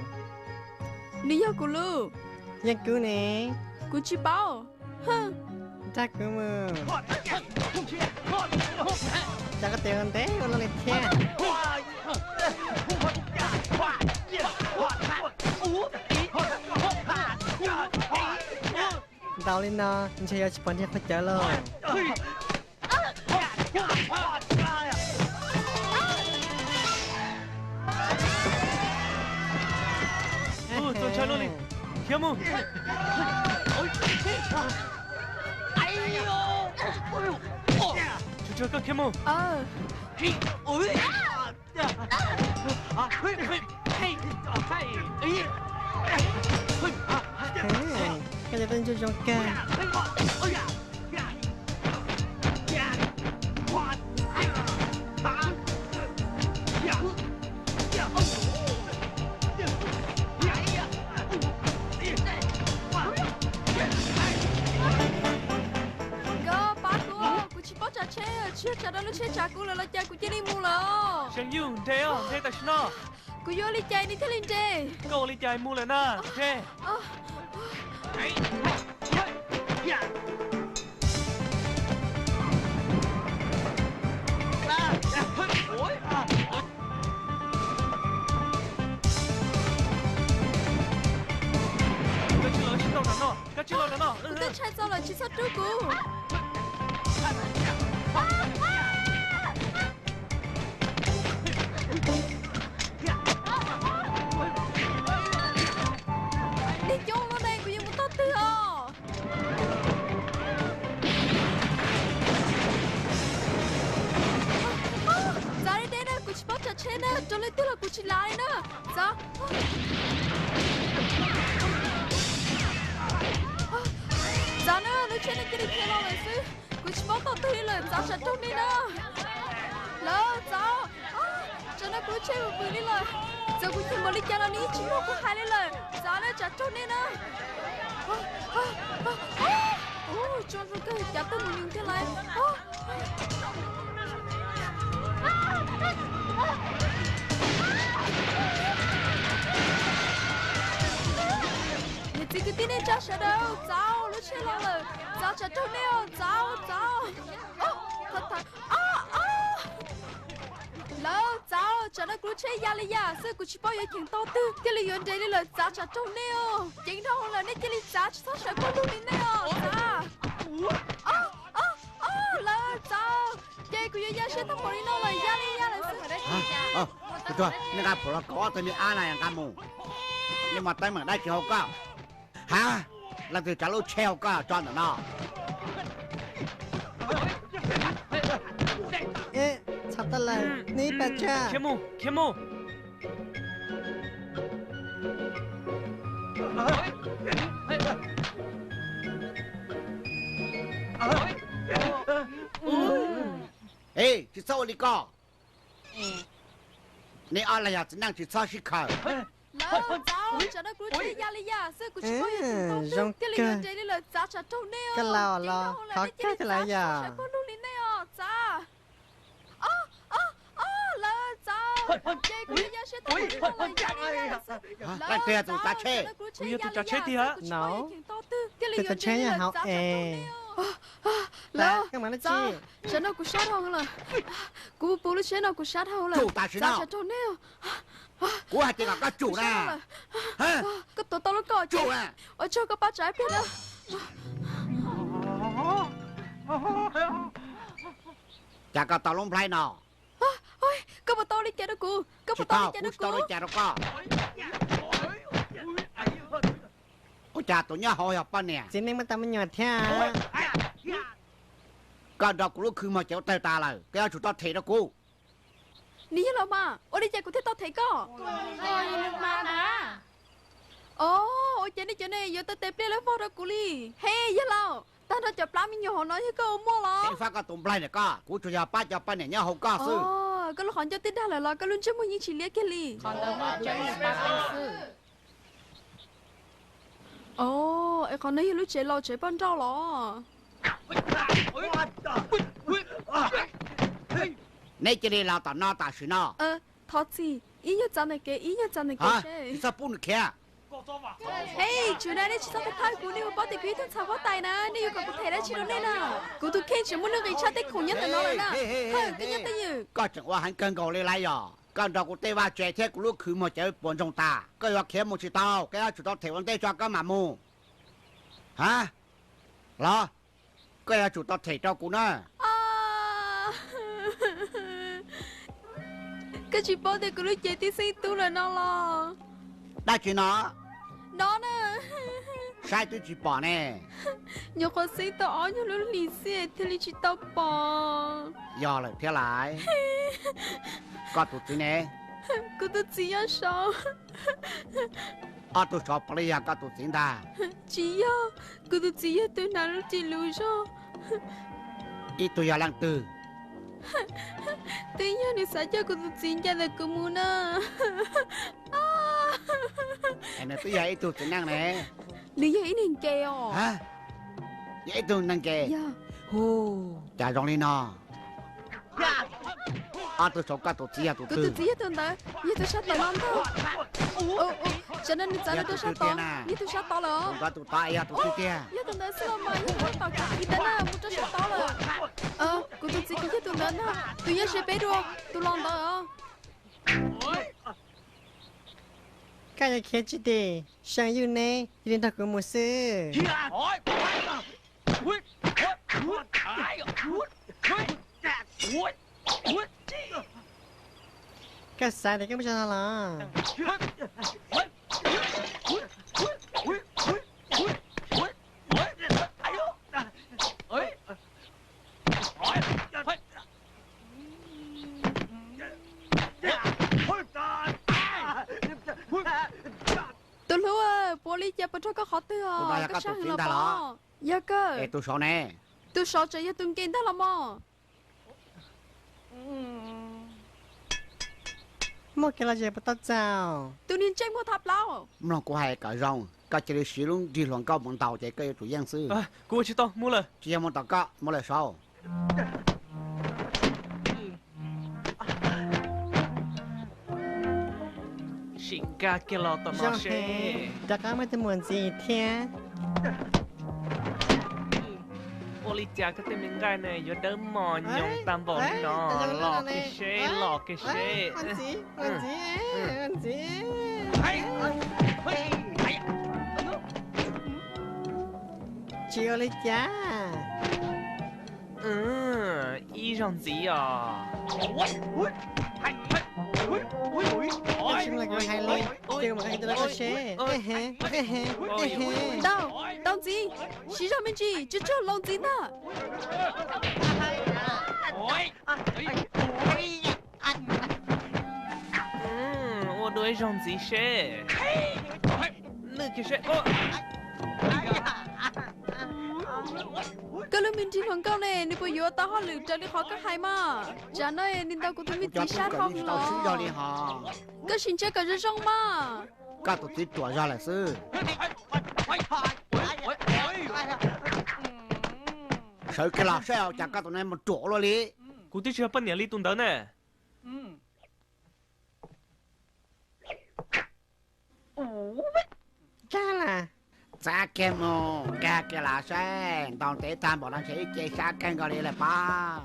S3: đi vô của lưu
S6: Dân cứu nè.
S3: của chị báo hơ
S6: Chắc cứu mơ. Chắc có tiền thế, con lên thế. Tao lên nó, mình sẽ cho bọn khó chơi luôn.
S5: tôi chơi luôn đi khiếm mù chú chưa có khiếm mù
S6: Cái này bên cho trong ca.
S3: go ba của chị báo trả chế chưa trả đó nó chế trả của là cha của chị đi mua là
S5: chẳng yêu thế à thế tại sao
S3: của vô đi chơi đi thế lên chơi
S5: câu đi chạy mua lại na thế cái chuyện đó nó
S3: của tên trai sao là chị sát trước của đi chung nó đây của dương một tốt tư chỉ lại nữa sao sao nữa nó trên cái đi theo lo lại xứ cô chỉ mong tao thi là sao sẽ trông đi nữa lỡ sao cho nó cứ chơi một bữa đi rồi giờ cô thêm một ly cho nó đi chỉ một cô hai đi rồi sao nó sẽ trông đi nữa cho rồi cái chả tới một những cái này你这个今天咋舍得？早，你吃了了，早吃中了，早。lỡ cháu cho nó cứ chơi ya li ya sư cứ chỉ bao giờ chuyện to tư cái lý do đây là cháu cho trâu neo chính đâu là nên cái lý cháu cho sợ con luôn đi neo lỡ cháu cái cứ ya sẽ thằng bò đi nó là ya li ya là sư
S8: cái thôi nên gặp phụ là có tôi đi ăn này ăn mù nhưng mà tay mà đây kiểu có hả là từ trả lô treo có cho nó
S9: thật là ní bà cha
S5: Kiếm mù
S8: ê chị sao đi co nè ăn là chỉ năng chỉ sao xí khờ
S3: lỡ cháu cho nó cứ chơi ya li ya sư cứ chỉ bao giờ chuyện to tư cái lý do đây là cháu cho trâu neo
S9: cái lo khó cái là ya
S3: con luôn đi neo cháu lỡ cháu cái cứ ya sẽ thằng bò đi nó là ya li ya
S8: cái kia tụi ta chơi
S5: bây giờ tụi ta chơi thì hả
S9: nó
S3: cái
S9: tụi ta chơi nhà học
S3: lỡ
S9: cái mà nó
S3: cháu
S9: chi
S3: sẽ nó cũng sát hơn là cô bố nó sẽ nó cũng sát hơn là
S8: chủ ta sẽ nào
S3: trâu neo
S8: của hai tiếng các chủ nè hả
S3: cái tổ tao nó cò
S8: chủ à
S3: ở cho các bác trái biết đó
S8: chả có tao lông play nào
S3: ôi các bà tao đi chạy đó cô các bà tao đi chạy đó
S8: tao đi
S3: cô
S8: chạy đó co ôi cha tụi nhá hồi học bao nè
S9: chỉ nên mà tao mới nhọt theo
S8: cái đó của lúc khi mà chéo tay ta là cái chủ tao thấy đó cô
S3: ní là mà ôi đi chạy của thế tao thấy có ôi chạy này giờ tao tép đi lấy phô ra cô đi hey giờ nào tao đã chụp lắm nhiều họ nói với cô mua lo
S8: cái phát cái tụm play này co của chủ nhà ba nè nhá không có sư
S3: cái lúc họ cho tin ra là lo cái luôn chứ mua những chỉ liệt cái li em còn nói lúc chạy lo chạy ban trâu lo
S8: nãy chỉ đi lao tao no tao xí no
S3: thọ gì ý nhớ chân này cái
S8: hả
S3: chứ
S8: sao bún kia
S3: hey chiều nay đấy chị sao phải thay cô đi mà bảo tiệc quý tôi sao có tài nè đi còn có thể đấy chị đâu nên à cô tôi khen chỉ muốn được cái cha tết khủng nhất là nó rồi nè cái nhất tới giờ
S8: có chẳng qua hắn cần cầu lên lại rồi con đó của tây ba trẻ thế của lúc khứ mà chơi buồn trong ta cái đó kiếm một chỉ tao cái chủ tao thể vấn đề cho cái mà mù hả lo cái chủ tao thể cho cô nè
S3: cái chị bảo tiệc của lúc chơi tí xí tu là nó lo
S8: đã chỉ nó
S3: nè
S8: sai tôi chỉ bỏ nè
S3: nhiều con xí tao ó nhiều lúc lì xì thì lì chỉ tao bỏ
S8: giờ lại thế lại có tụi tôi nè
S3: cô tôi chỉ ở sao
S8: tụi chó bây giờ có tụi chính ta
S3: chỉ ở cô tôi chỉ ở tôi nào lúc chỉ lùi sao
S8: ít tụi giờ lăng từ
S3: tự nhiên thì sao cho cô tôi chỉ ra được cô muốn à
S8: em này tụi giờ ít tụi chính năng nè
S3: lý do ý nên kêu
S8: hả vậy tụi năng kề trả dòng đi nó tụi chó có tụi chỉ tụi
S3: cô
S8: từ
S3: tôi chỉ tôi đó như tôi sát tao lắm thôi cho nên giờ tôi sát tao như tôi sát tao rồi
S8: có tụi ta tụi tôi kia
S3: như tôi nói sao mà như tôi tao cả đi đến à một chút sát tao rồi cô tôi chỉ cái tôi đến à tôi nhớ sẽ bé rồi tôi lòng tao
S9: cái này kia chỉ để sáng yêu nè đến thật của một sư cái sai đấy cái bây giờ là
S3: có cho có khó tiêu
S8: Tụi bay
S3: cái
S8: có
S3: sao
S8: tụi
S3: là
S8: kiến ta
S3: bò dạ cơ
S8: Ê tôi số nè
S3: tôi sợ chạy ra từng kiến ta là mò
S9: một cái là gì bắt tao chào
S3: tôi nên tranh mua tháp lao
S8: Nó có hai cả rong Các chị đi sử dụng đi luận cao bằng tàu chạy cây chủ dân sư
S5: Cô chỉ to muaเลย
S8: Chị em muốn tàu có mua lại sao
S5: Xin ca kia lo tao nó
S9: Jean Hè đã có mấy tên muốn gì thế
S5: Oli cha cái tên mình gai này giờ đỡ mò nhung tam bỏ nó lò cái xe
S9: Ăn gì ăn gì chiều lấy cha
S5: ý rằng gì à
S9: Chúng là người hay lên chiều mà hay tôi có xe
S3: đâu gì xí ra bên gì chứ chưa lòng gì nè
S5: ô đuôi rằng gì xe nữ cái xe
S3: cái lúc mình chỉ khoảng câu này nếu bây giờ tao họ lựa chọn đi khó cái hay mà chả nói nên tao cũng thấy mình
S8: Cho
S3: tí
S8: tôi
S3: sát
S8: cần
S3: không
S8: đi tàu sử
S3: nó
S8: dụng đi hả
S3: cái xin chơi cái gì xong mà
S8: Các tụi tí tỏa ra lại sư Sợ cái là sao chẳng các tụi này một chỗ luôn đi
S5: cô tí chưa bắt nhà đi tuần đó nè
S9: cha là
S8: Xa kem nô Cả cái là sen Tao tế tam bọn nó sẽ chơi xa kem gọi đi là ba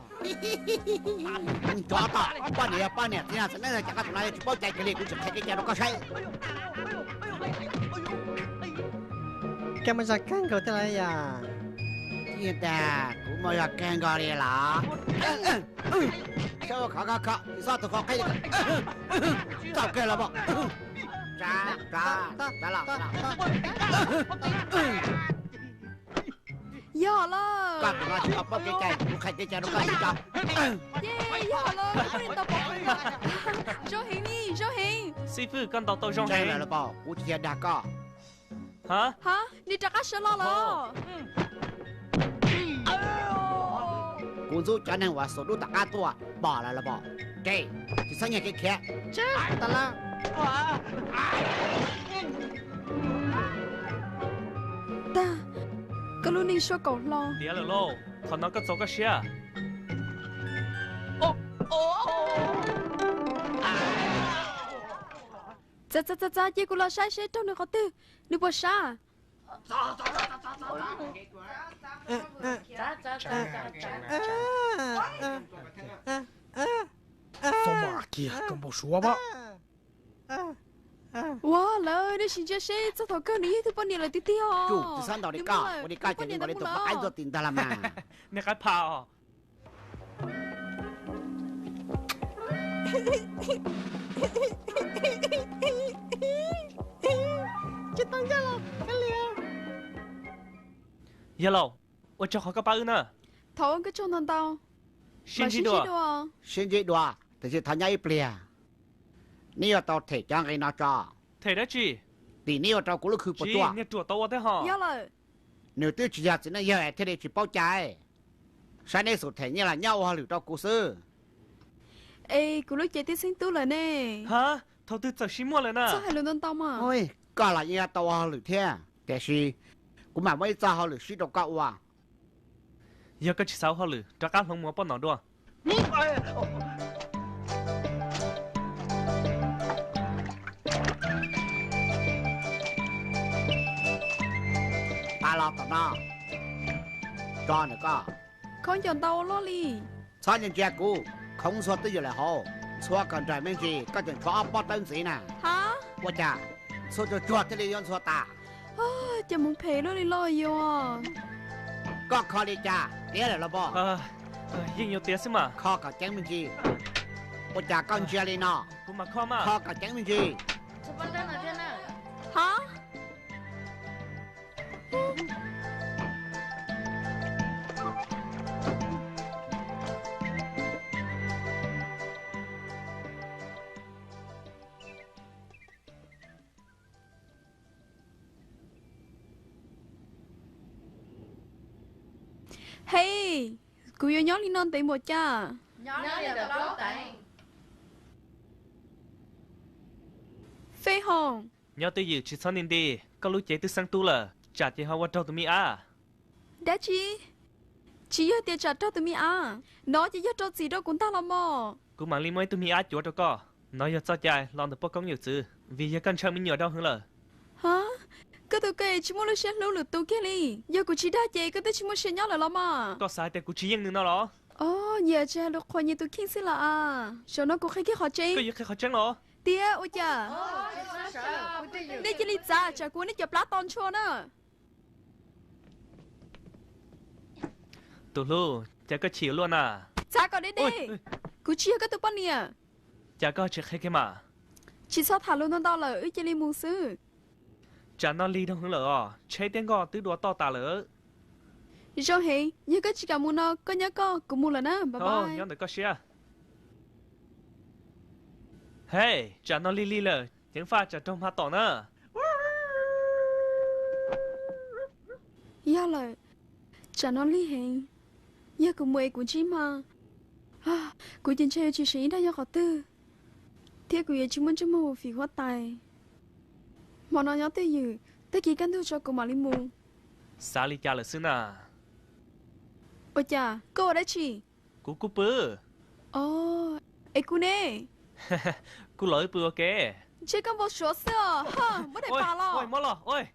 S8: Cho tao Ba nè Thế nào sẽ nói là chẳng các tụi này Chỉ bó chạy cái này cũng chẳng thấy cái nhà nó có say
S9: cái mà ra căng cầu thế này à
S8: Yên ta Cũng mới là kem gọi đi là Sao khó Sao tụi khó cái Sao cái là bọn Ra là
S3: giờ là
S8: Các tụi nó chỉ bó cái chạy Cũng khai cái chạy nó có gì đâu
S3: yeah giờ là không nên tao bỏ Joe Hình
S5: sư phụ con tàu tàu rong
S8: Chạy là bỏ Cũng chỉ đã có
S5: hả
S3: hả đi trả cá sấu lo
S8: Cũng giúp cho nênว่าsố đu tất cảตัวbỏ là bỏ Chạy Chỉ sang nhà cái kia
S9: cha ta là
S3: ta cái lúc này sao cậu lo
S5: tía là lô thằng nó có dấu cái xe
S3: Dạ, chị cũng là sai sẽ trong được có tư, được bao xa?
S2: Sao mà kìa, cầm bộ xúa bác.
S3: Wow, lời đi xin chơi xe, sao thằng cơ này thứ bao nhiêu là tí tí hả?
S8: Chủ, thì sao đó đi cả cho nên gọi đi tụi ai rồi tìm ta làm mà
S5: nè cái phao
S9: Chết tăng ra là cái liều.
S5: giờ lâu, tôi cho họ cái bao nữa
S3: Thôi cái chỗ thằng tao.
S5: xin gì đùa
S8: Xin gì đùa, thì chỉ thằng nhảy plea Nếu tao thể cho cái nó cho
S5: thế đó chị
S8: Thì nếu tao cũng lúc khứ bộ
S5: chị
S8: tua
S5: nè chùa tao thế hả
S3: Dạ lời.
S8: Nếu tôi chỉ là chỉ nó giờ thế này chỉ bao trái Sáng nay số thể như là nhau hoặc lửa tao cố sư
S3: Ê, cô lúc chơi tí xin tú lời nè.
S5: hả thầu tư giờ xin mua rồi nè
S3: Sao hay lừa tao mà?
S8: Ôi, có là như là tao hoặc lửa thếแต่是cũng mà mấy ra hoặc lửa sĩ đâu cậu à
S5: giờ cái chỉ sáu họ lử cho các không mua bao nó đùa
S8: Ta lo tao nó Cho nữa có
S3: Con chọn tao lo li.
S8: Sao nhân gia cũ Không số tư là hồ Số cần trời mình gì Có chuyện cho bó tân sĩ nè
S3: Hả?
S8: Ôi chà Số cho chuột thế đi yon số ta
S3: Chả muốn phê lo đi lo yêu à.
S8: Có khó đi cha Tía là lo bó
S5: nhưng nhiều tiền xí mà
S8: Khó cả chén mình gì Ôi chà con chia đi nó
S5: cũng mà khó mà
S8: Khó cả chén mình gì
S3: Hả? Hey, cô yêu nhóc đi non tới một cha.
S10: Nhóc đi được lắm tại.
S3: Phê hồng.
S5: Nhớ tôi dự chỉ son đi, có lúc chế tôi sang tu là, trả tiền họ qua trâu tụi mi à.
S3: Đã chỉ yêu tiền trả cho tụi mi à. Nó chỉ yêu cho gì đâu cũng ta làm mò.
S5: Cú mang li mới tụi mi à chúa đâu có. Nói giờ sao chạy, lòng được bốc công nhiều chữ, vì giờ cần chơi mình nhiều đâu hơn là.
S3: Hả? Cái tụi cái chỉ muốn lấy xe lâu lượt tụi kia đi. Giờ cô chỉ đã chạy cái tụi chỉ muốn xe nhau là lắm à.
S5: Có sai thì cú chỉ yên nữa nó đó.
S3: Giờ cha được khoa như tụi kia xí là à. Sao nó cũng khai cái họ chơi.
S5: Cái gì khai khó chăng nó?
S3: Tía, ôi chà. Đây chỉ lý giả, chả cuốn đi chập lá ton chua nữa.
S5: Tụi lu, chả có chịu luôn à.
S3: Chả có đến đây. Cứ chia cái tụi bọn nè.
S5: Chả có chỉ khai cái mà.
S3: Chỉ sao thả luôn nó đau là ư chỉ lý mù sư.
S5: Chả nó ly đâu hướng lỡ, chơi tiếng gò tứ đùa to tà lỡ.
S3: Rồi hì, như cái chỉ cả mù nó, có nhớ có, cũng mù là nè, bye bye.
S5: Nhớ được có xe. Hey, chả nó ly lỡ, tiếng pha chả trông hoa tỏ nữa.
S3: Dạ lời, chả nó ly hì. Giờ cũng mùi cũng chỉ mà. Cũng chính chơi chỉ sĩ đã cho họ tư. Thế cũng chỉ muốn cho mù phí hóa tài. Mà nó nhớ tới dự, tới kỳ căn thu cho cô mà lý mù.
S5: Sao ly cha là xứ nà?
S3: Ôi chà, cô ở đây chị?
S5: Cú bư.
S3: Ê cô nè.
S5: Cú lỗi bư ok.
S3: Chị con vô số xưa, hả, mất đại bà lo.
S5: Ôi, mất lo, ôi.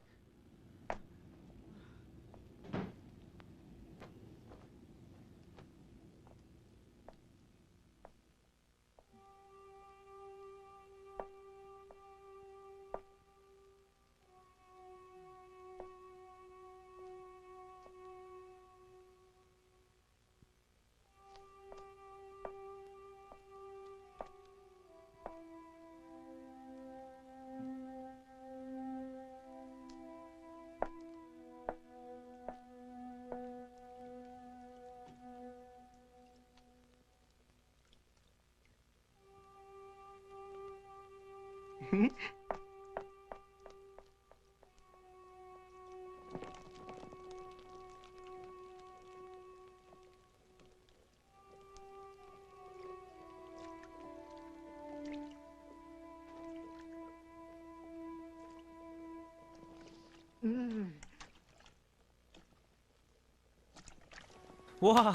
S5: Wow,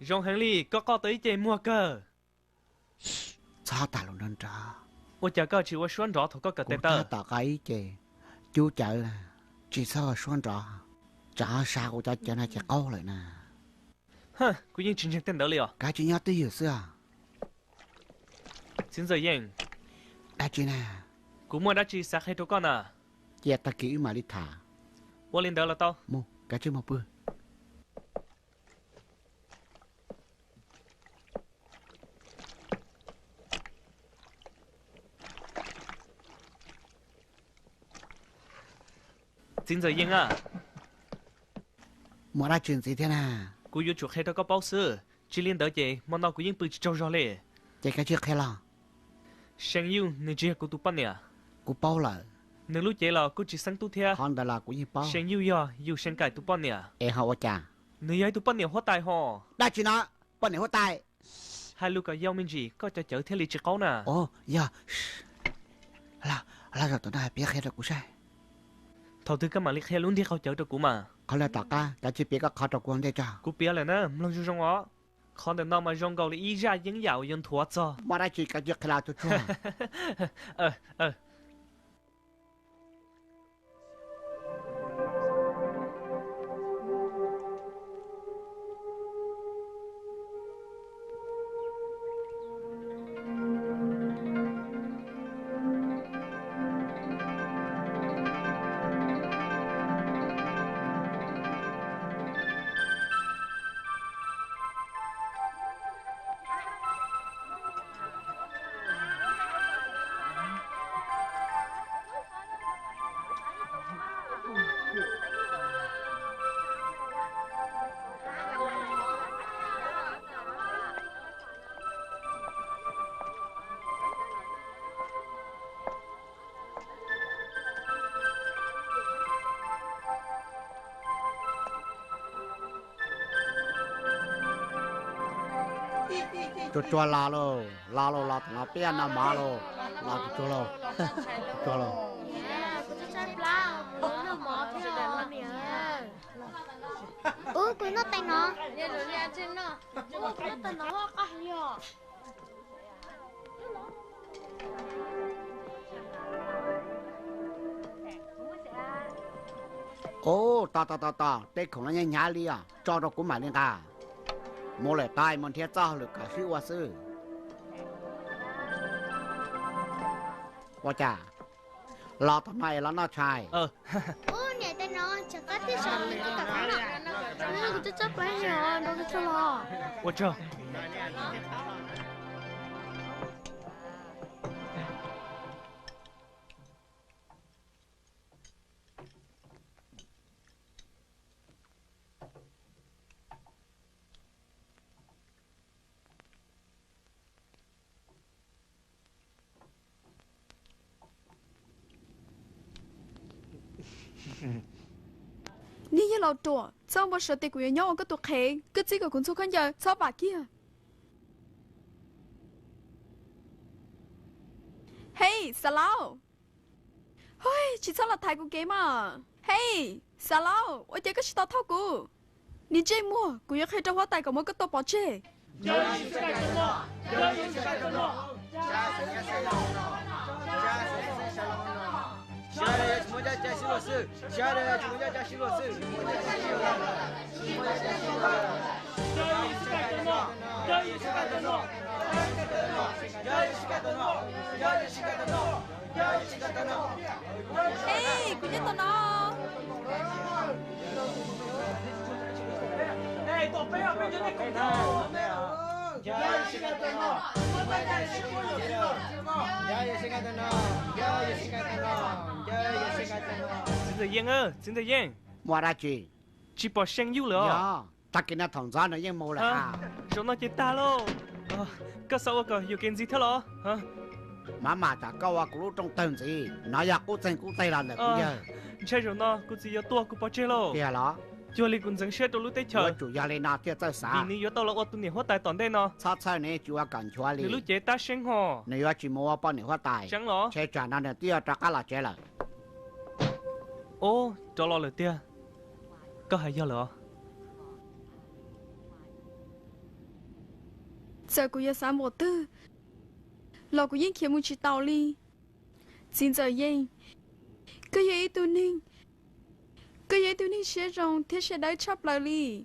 S5: Jean Henry có tới chơi mua cơ.
S8: Sao ta luôn nên trả.
S5: Ôi chả có chịu xoắn rõ thôi có cả tê tơ.
S8: Cô ta cái chơi. Chú chợ chỉ sao xoắn rõ. Chả sao cô cho nó chả câu lại nè.
S5: Hả, cô yên chính tên đó liền.
S8: Cái chuyện nhớ tới giờ xưa.
S5: Xin giờ yên.
S8: Đã chuyện nè.
S5: Cô mua đã chỉ xác hay cho con à?
S8: Dạ ta kỹ mà đi thả.
S5: Vô lên đó là tao.
S8: Mua, cái chuyện một bữa.
S5: Xin giờ yên à?
S8: Mua ra chuyện gì thế nào?
S5: Cô yêu chuột hay đó có bao sư. Chỉ liên đỡ chị, mà nó cũng yên bự trâu rõ lệ.
S8: Chị cái chuyện hay là?
S5: Sáng yêu, nên chị cô tụ bắn nè.
S8: Cô bao là?
S5: Nếu lúc chị là cô chỉ sáng tụ thea.
S8: Hòn đã là cô như bao.
S5: Sáng yêu ya, yêu sáng cải tụ bắn nè.
S8: Ê hậu chà.
S5: Nếu ấy tụ bắn nè hóa tài họ.
S8: Đã chuyện nó, bắn nè hóa tài.
S5: Hai lúc cả yêu mình gì, có cho chở theo lý chỉ câu nè.
S8: Ồ, dạ. Là rồi tụi này biết hết rồi cô sai.
S5: Thầu tư các mà liệt khe luôn đi khâu chở cho cô mà.
S8: เขาเลยต่อก้าแต่ชีปีก็เขาตะกวงได้จ้า
S5: Cô biết là nè, lòng chú rong ó. Con đừng nào mà rong cầu là ý ra những dạo những thua cho.
S8: มาได้ชีก็จะขลาดชั่ว
S3: Ê
S8: Cho cho la lo thằng nó bé nó má lo, la cho lo, cho lo.
S11: Cô nó tay nó.
S8: Ô, ta, đây không là nhà li à, cho nó cũng mà lên ta. Mua lại tai mình thiết cho được cả sư hoa sư. Quá chà, lo tầm này là nó trai.
S11: Ô, nhảy tay nó, chẳng có thiết sợ mình cái tầm nó. Nó cũng chấp quá rồi, đâu có cho lo.
S5: Quá trời.
S3: Ní như lầu trùa, sao mà sợ tiền của nhau có tuột khẽ, cái gì của con số khán giờ, sao bà kia? Hey, Salao. Ôi, chỉ sao là thầy của game mà. Hey, Salao, ôi chơi cái gì tao thao của. Ní chơi mua, của yêu khai trong hóa tài của mỗi cái tổ bỏ chơi. Hey, của nhất tao nó.
S2: Hey, tổ bé ở bên trên cái cầu.
S5: Xin thời gian.
S8: Mua ra chị.
S5: Chỉ bỏ sang yêu rồi.
S8: Dạ, ta kia nó thằng gió nó yên mua là à.
S5: Chúng nó chết ta luôn. Cái sao cơ, yêu kiến gì thế lo?
S8: Mà ta câu à cũng trong tên gì, nó ya cũng tên cũng tay là được bây giờ.
S5: Chơi rồi nó, cũng chỉ có tua cũng bỏ chơi lo.
S8: Kìa đó.
S5: Cho li cũng dừng xét trong lúc tết chờ.
S8: Chủ nhà lên nào tiết tới xã.
S5: Vì nếu tao là ô tô này hóa tài toàn đây nó.
S8: Sát sai này chủ cần chua li.
S5: Lúc chế ta sinh hò.
S8: Nếu chỉ mua bao nhiêu hóa tài.
S5: Chẳng lo.
S8: Chế trả năng tiết trả cả là chế là.
S5: Ô, cho lo lời tia. Có hay do lỡ.
S3: Giờ của yêu sáng một tư. Lò của yên kia muốn chỉ tàu li. Xin giờ yên. Cứ vậy tụi ninh. Cứ vậy tụi ninh sẽ rong thế sẽ đáy chắp lại li.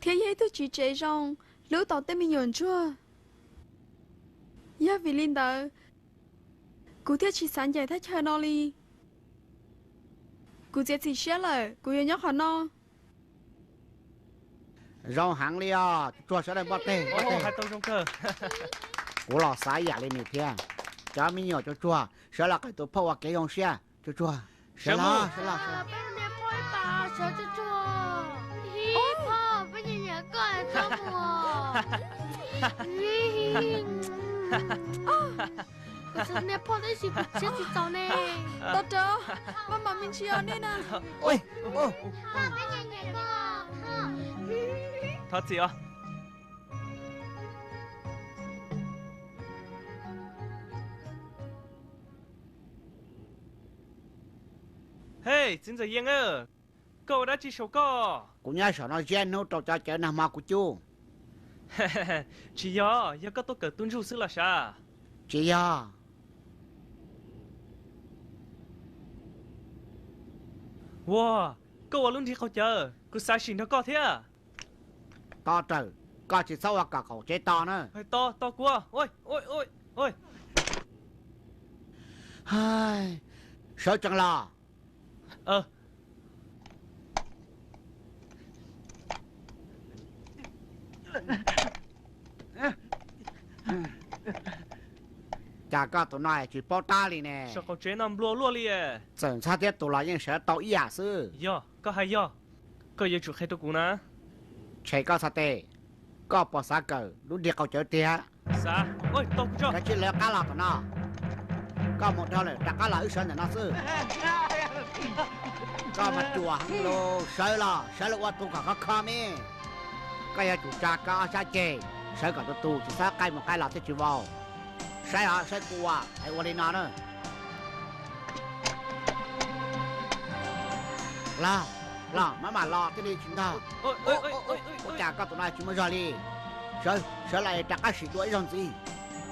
S3: Thế vậy tụi chỉ chế rong. Lưu tàu tên mình nhổn chua. Dạ vì linh tờ. Cú thiết chỉ sáng dạy thách chờ nó li. Cú thiết chỉ sẽ lời. Cú yêu nhóc hả nó.
S8: Rong hàng li à. Chua sẽ đây bắt tê.
S5: Ô, hai tông trong cơ.
S8: Cú lò sáng giả lên nè thiên. Chá mình nhỏ cho chua. Sẽ là cái tổ phô hoặc cái dòng xe. Cho chua. Sẽ là.
S11: Sợ cho chua. Hi po, bây giờ nhớ coi cho mùa. Sao nè po đấy gì cũng chết gì tao nè.
S3: Tao chờ. Mà mình chỉ ở đây nè.
S8: Ôi.
S11: Bây giờ nhớ coi.
S5: Thật gì à? Hey, xin chào Yên ơi. Cậu đã chỉ số co.
S8: Cũng nhớ sợ nó gen nó trò cho chơi nằm mà của chú.
S5: Chỉ do có tôi cỡ tuân trụ sự là sao?
S8: Chỉ do.
S5: Wow, cậu ở luôn thì không chờ. Cứ sai xin nó có thế à?
S8: To trời. Có chỉ sau cả cậu chế to nữa.
S5: To quá. Ôi.
S8: Hai. Sợ chẳng lo. Chả có tụi này chỉ bao ta đi nè.
S5: Sao cậu chế nằm lùa li à?
S8: Chẳng sao thế tụi này sẽ tao ý à sư.
S5: Có hay do. Có yêu chủ khai tôi cũng nè.
S8: Chạy có sao tê. Có bỏ xa cờ. Lúc đi cậu chơi tía.
S5: Sao? Ôi, tôi cũng cho.
S8: Cái chuyện leo cá là tụi nó. Có một thao này đặt cá là ức sân để nó sư. Có mặt chùa hăng lô. Sợ là qua tụi cả khó mê. Cái chủ trà cá xa chê. sai cả tu chỉ sao cái một cái là thế chịu vào sai à sai cua ai qua đi nào nữa lo mà lo cái đi chúng ta ôi chả có tụi này chúng mới ra đi sai lại chắc cái gì đuổi làm gì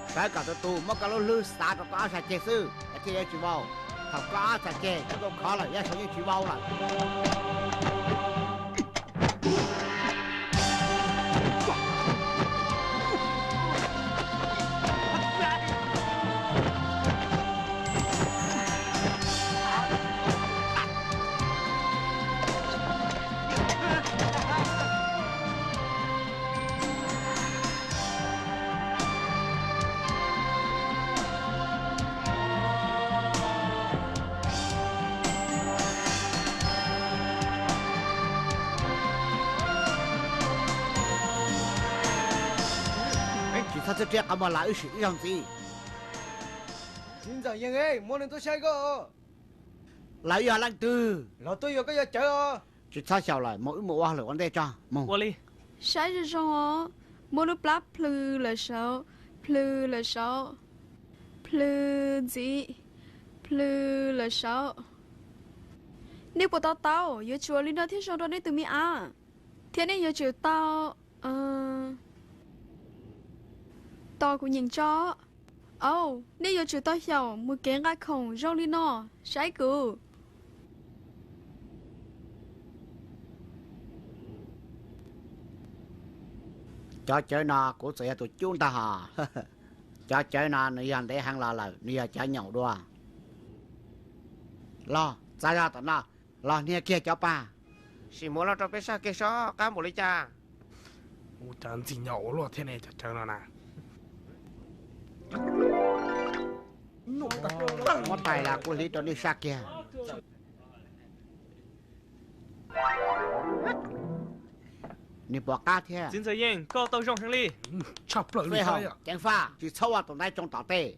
S8: sai cả tu mà cái lư xa cho có sai chế sư cái gì chịu vào thằng có sai chế cái cũng khó là ya sao chịu vào là他这干嘛来是样子？
S4: 现在人哎，冇人都晒个，
S8: 来呀来的，
S4: 老都有个要走哦。
S8: 只差小了，冇话了，我得着，冇。
S5: 我哩。
S3: sai rồi sao? Mua lúc lắp plư là sao? Plư là sao? Plư gì? Plư là sao? Nếu bộ tao, yêu chúa linh đó thiết sao đó nên tụi mi à? Thế nên yêu chúa tao, tao cũng nhìn cho. Nếu yêu chúa tao hiểu, một cái ngã khổng rong linh nó, sai cứ.
S8: Cho chơi nào cũng sẽ tụi chúng ta hả? Cho chơi nào này anh để hàng là này chơi nhậu đua. Lo, ra ra tận nào, lo này kia cho ba.
S4: Chỉ muốn lo cho bé sa kia sao, cá một lấy cha.
S2: Ủa chẳng gì nhậu luôn thế này cho chơi nó nè.
S8: Một tay là của lý cho đi sa kia. Nè bỏ cá thế.
S5: Chính giờ yên, có tao rong hàng ly.
S2: Chọc lợi
S8: đi thôi. Chẳng pha, chỉ sâu vào tụi này trong tỏ tê.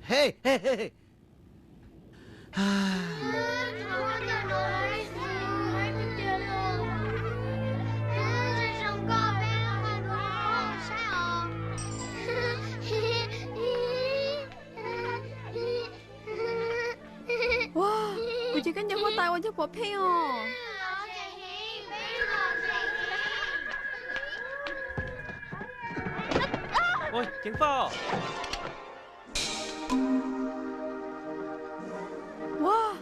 S8: Hey.
S3: Wow, cô chỉ cần nhớ hoa tay qua cho bỏ phê à?
S5: Ôi, tiếng phò.
S3: Wow.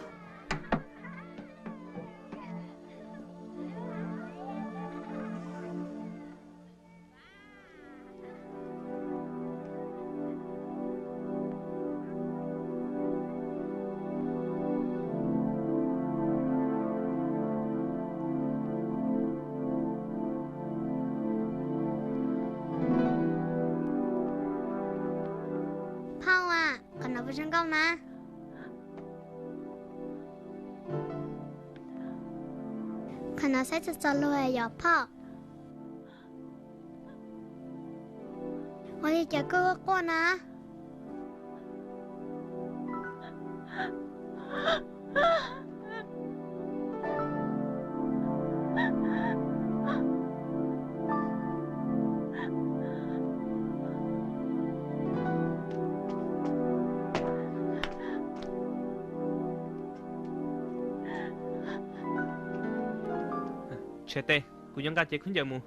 S11: Sen câu nè. Khả năng sẽ cho lùi ở phò. Ôi đi chờ cơ con nè.
S5: Chết tê, cô nhắn cả chế khuyến giờ mù.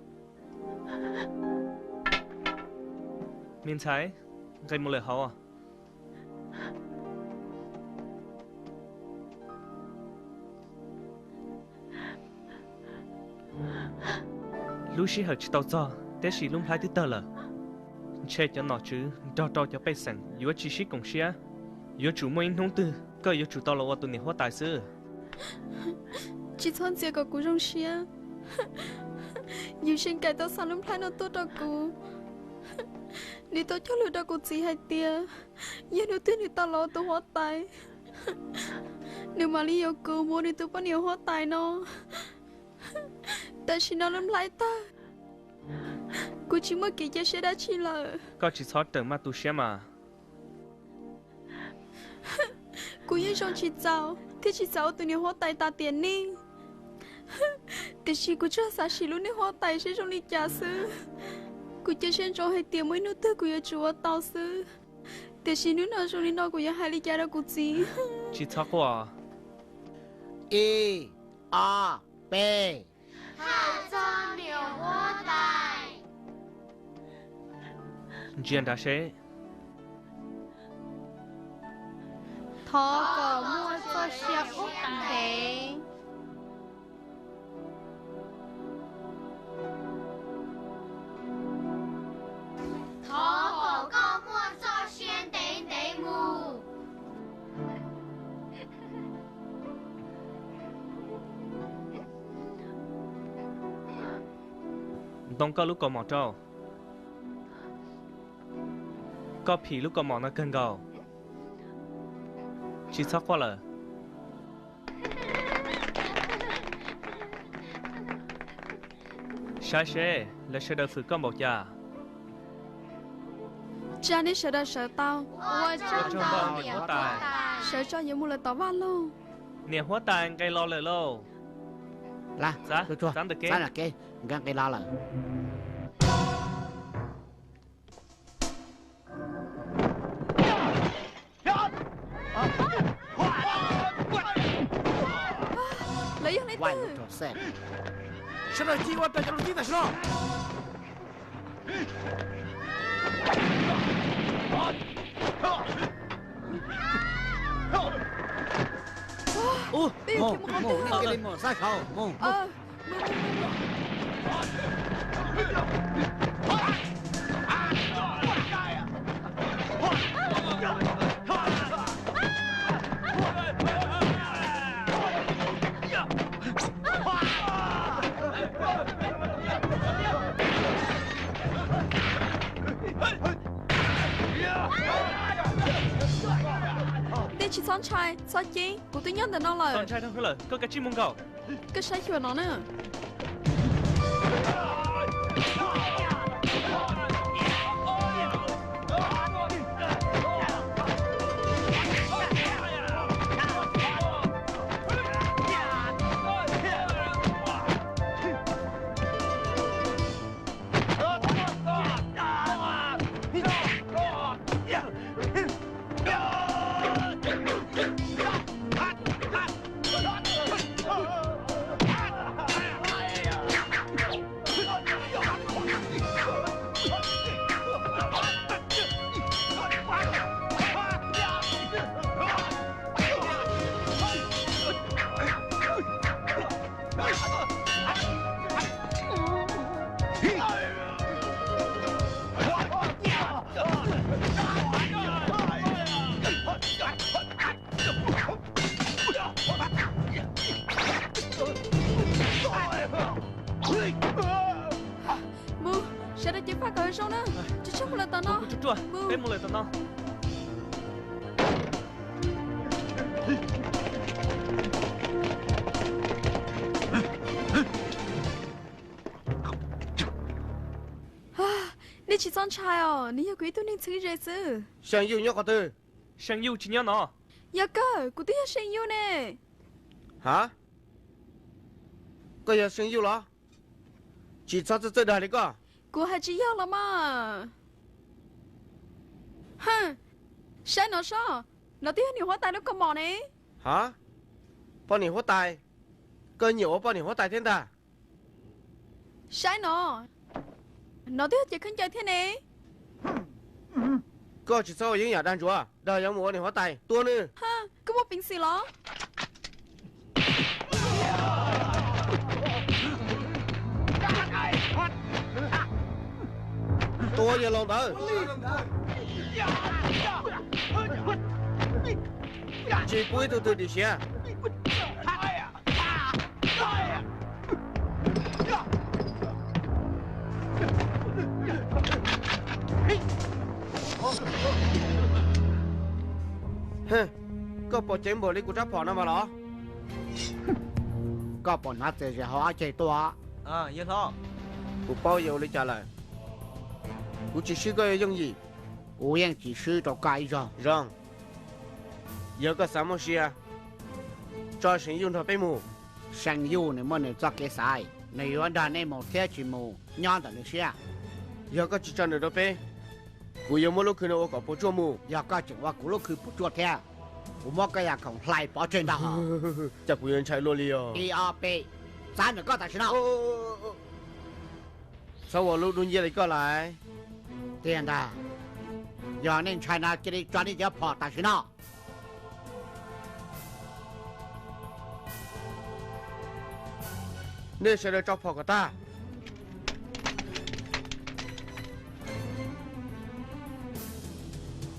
S5: Miên trái, gây một lời hậu à? Lúc xí hợp chỉ tao cho, thế xí lúc hai thứ tờ là chết cho nó chứ, đo cho bê sẵn, yếu chỉ xí cùng xí á. Yếu chủ mô in thông tư, có yếu chủ tao là tụi này hóa tài sư.
S3: Chỉ thoáng giờ có cú rong xí á. Yêu sinh cái tao sao lúc hai nó tốt đâu cú. Nếu tao cho lừa đâu cú gì hay tia. Yêu nếu tuyên thì tao lo tao hóa tài. Nếu mà lý yêu cú mua thì tao bắt nhiều hóa tài nó. Tại chỉ nó lâm lại ta. Cú chỉ mới kể cho sẽ đã chi là.
S5: Có chỉ xót tưởng mà tu xe mà.
S3: Cú yêu trong chỉ giàu, thế chỉ giàu tụi nhiều hóa tài ta tiền đi. แต่ชีกูจะสาชีรู้ในหัวไตใช่ตรงนี้จ่าซื้อกูจะเช่นโจให้เตียไม่นู้เธอกูจะจัวเตาซื้อแต่ชีนู้นเอาตรงนี้นอกูจะให้ลิจ่าแล้วกูจี
S5: chỉ thắc qua
S8: E A B
S11: 号中纽窝带，
S5: chuyện đã sẽ
S11: 头个摸做小屋皮。头个摸做先顶顶木。
S5: đông có lúc có mỏ trâu có phì lúc có mỏ nó cân gầu chỉ thắc qua là sai sẽ là sẽ đầu sự có một già
S3: cha đi sợ đâu sợ tao
S11: 我真的棉花带，
S3: sợ cho những một lời tao van luôn
S5: nè hóa tàn cây lo lời lâu
S8: là
S5: Dạ,
S8: tôi chua
S5: dám được kế.
S8: dám là kế gan cây la là
S3: lấy dân lấy
S8: quay
S3: tư
S8: một trò xem
S4: Sao lại chi qua tay cho nó chi tại sao?
S8: ô
S3: Bây giờ
S8: mồ
S3: kiếm một con
S8: mồ
S3: tư
S8: đi cái đi mồ sai khẩu mồ
S3: đây chỉ son trai sao chi của tôi nhân từ nó
S5: con
S3: lời
S5: trai không có lời có cái chim mông cầu
S3: cái sai chùa nó nữa mu sẽ đã chém phá cờ sâu nữa chứ chắc một lần tao nó
S5: chút chua em một lời tao nó
S3: đi chỉ son trai à ní quý tôi nên chơi gì chứ
S4: Sang yêu nhóc có tư.
S5: sang yêu chỉ nhớ nó
S3: giờ cơ của tôi sang yêu nè
S4: Hả? Có giờ sang yêu đó? Chỉ cho tôi đời đi có.
S3: của hai chị yêu lắm mà ha sai nó sao nó tiếc nhiều hóa tài nó cầm mỏ này
S4: Hả? Bao nhiêu hóa tài? Có nhiều bao nhiêu hóa tài thiên ta?
S3: sai nó tiếc chỉ khinh chơi thế này
S4: Có chỉ sau những nhà đàn chúa. Đời giống mua nhiêu hóa tài. Tua nữa.
S3: ha cứ một bình xì đó
S4: Tua giờ lòng đó. Chỉ cuối từ từ đi xe. Hừ, có bộ chém bộ lý của tráp phỏ nào mà đó.
S8: có bọn nó chơi họ chơi to
S12: yên ho
S4: Của bao giờ lý trả lời. Của chỉ sư có dùng gì?
S8: u yên chỉ sư cho cái rồi
S4: Rằng. Giờ có sao mà xe. Cho sinh dùng thọ bê mù.
S8: 生有你们能做给啥？你原来你冇贴起冇，伢的那些，
S4: 要个只站得到呗。กูยังไม่รู้คือเราก็ปวดจมูก
S8: 要个就我咕噜去不做贴，我冇个呀空来保证的哈。
S4: จะกูยังใช้โรลีอ่ะ
S8: 一二八，咱们个大事了。
S4: sao我录东西来过来？
S8: 对的，要恁穿那给你抓你就跑大事了。
S4: นี่ใช่เลยจอบพอกตา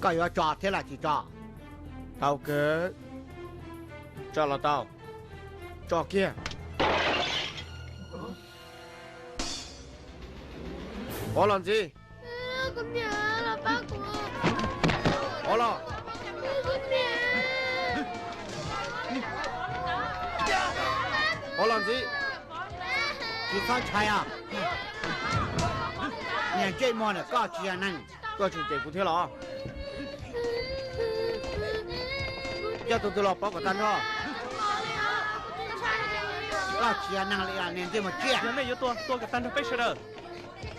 S8: ก็要抓贴了就抓。
S4: เตาเกิดจอละเตาจอเกียร์พอหลังจี
S11: Con nhà là ba của
S4: พอหลัง
S11: con nhà.
S4: พอหลังจี
S8: 就放菜啊！年这么的高级啊，恁
S4: ก็ถึงเจ็บกูเท่าหรออย่าตัวตัวหลอกปอกกับตันท่อ
S8: 高级啊，恁里啊，年这么贱。
S5: 原来有多个单车背着的。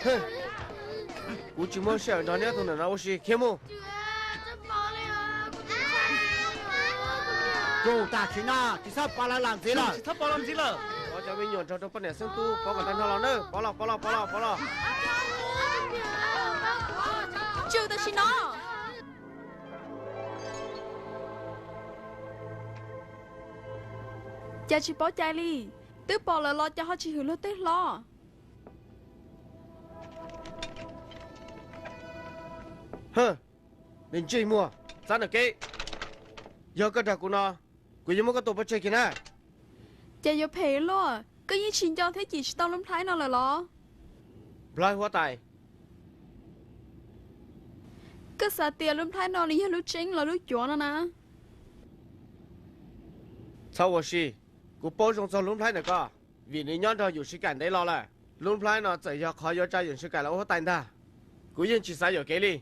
S4: เฮ้ยกูจิมอเสียตอนนี้ตัวนั้นเอาสิเข้มมู
S8: 就大群呐，至少把来浪子了。
S5: 他包浪子了。
S4: เราจะวิ่งหย่อนจอตัวปนเนี่ยซึ่งตู้ปอกกับตันท่อเราเนอะปอละปอละปอละปอละ
S3: chưa ta xin nó cha chỉ bỏ chai đi tứ bỏ là lo cho họ chỉ hiểu lo tết lo
S4: hơ nên chơi mua ra được cái giờ cái đặc của nóกูยังไม่ก็ตัวไปเช็คกินนะ
S3: cha vô phê lo có những chuyện cho thế chị tao lắm thái nó là lo
S4: ปลายหัวตาย
S3: cái xà tiền lắm thái nó đi lúc chính là lúc chó nó nè
S4: ชาวชีกูป้องจงลุงพลายเนี่ยก็วิญญาณเราอยู่สิกันได้รอแหละลุงพลายเนาะจะอยากขอยใจอยู่สิกันแล้วเขาตายท่ากูยังจีสายอยู่เกลี่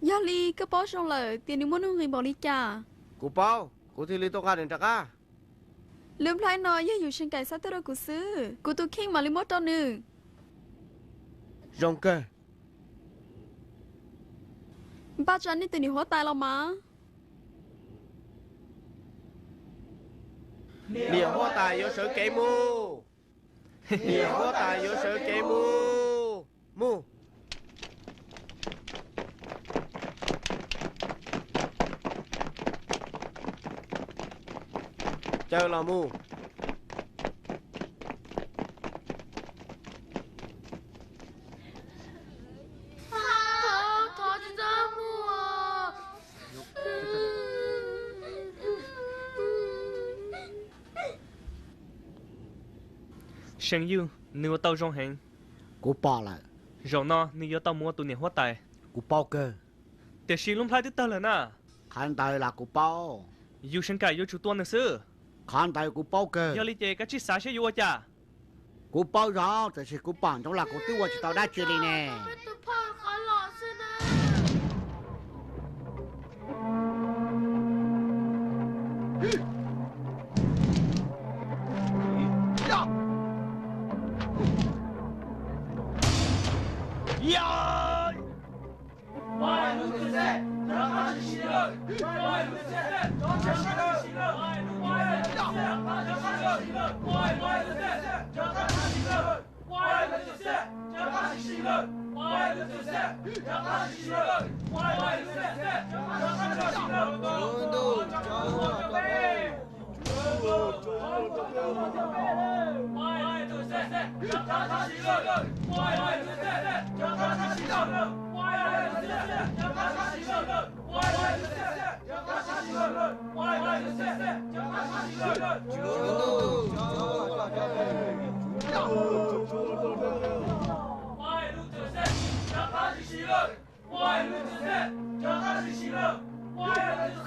S3: gia li cái bó xong lời tiền đi muốn người bỏ đi cha
S4: กูเป้ากูที่ลีต้องการเดินตะก้า
S3: lắm thái nó vớiอยู่sinh cái sao tôi đâuกูxứกูtôi khi mà đi mất đâu nữa
S4: ยงเกอ
S3: ba chân đi từ nhiều hóa tài lo mà
S4: เหนียวหัวตายอยู่เสือเกมูเหนียวหัวตายอยู่เสือเกมูมูเจอละมู
S11: Thỏ chỉ ra mua.
S5: Sáng yêu, nếu tao rong hành,
S8: Cô bỏ lại,
S5: rồi nó nếu tao mua tụi này hóa tài,
S8: cô bao cơ.
S5: để xí lung phai tới tao là na,
S8: Khán tài là cô bao.
S5: yêu sinh cái yêu chủ tuần nữa sư,
S8: Khán tài cô bao cơ.
S5: yêu lý chế cái chiếc xá sẽ yêu cha,
S8: Cô bao rõ, thì cô bằng trong là cô tiêu chỉ tao đã chơi đi nè.
S11: Tôi phải khó lọ xin à.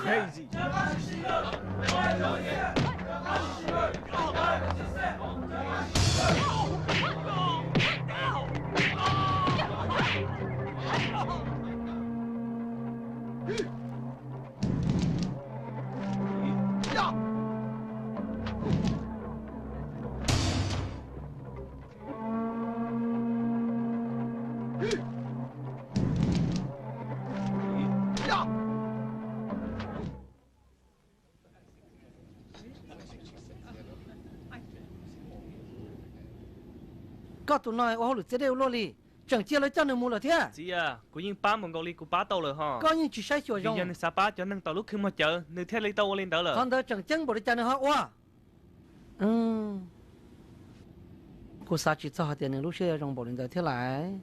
S5: crazy.
S6: có tụi nói ô lụt sẽ đều lo lì chẳng chia lấy cho nửa mù là thế
S5: chị à cô yên ba một gò li cô ba tàu rồi hả
S6: có những chỉ sai sửa
S5: vì
S6: rồi
S5: giờ sa ba cho nên tàu lúc khi mà chờ nửa thế lấy tàu lên đó là
S6: con đó chẳng chân bỏ đi cho nửa họ quá cô sao chỉ cho họ tiền nửa lúc xưa trong bỏ lên đó thế lại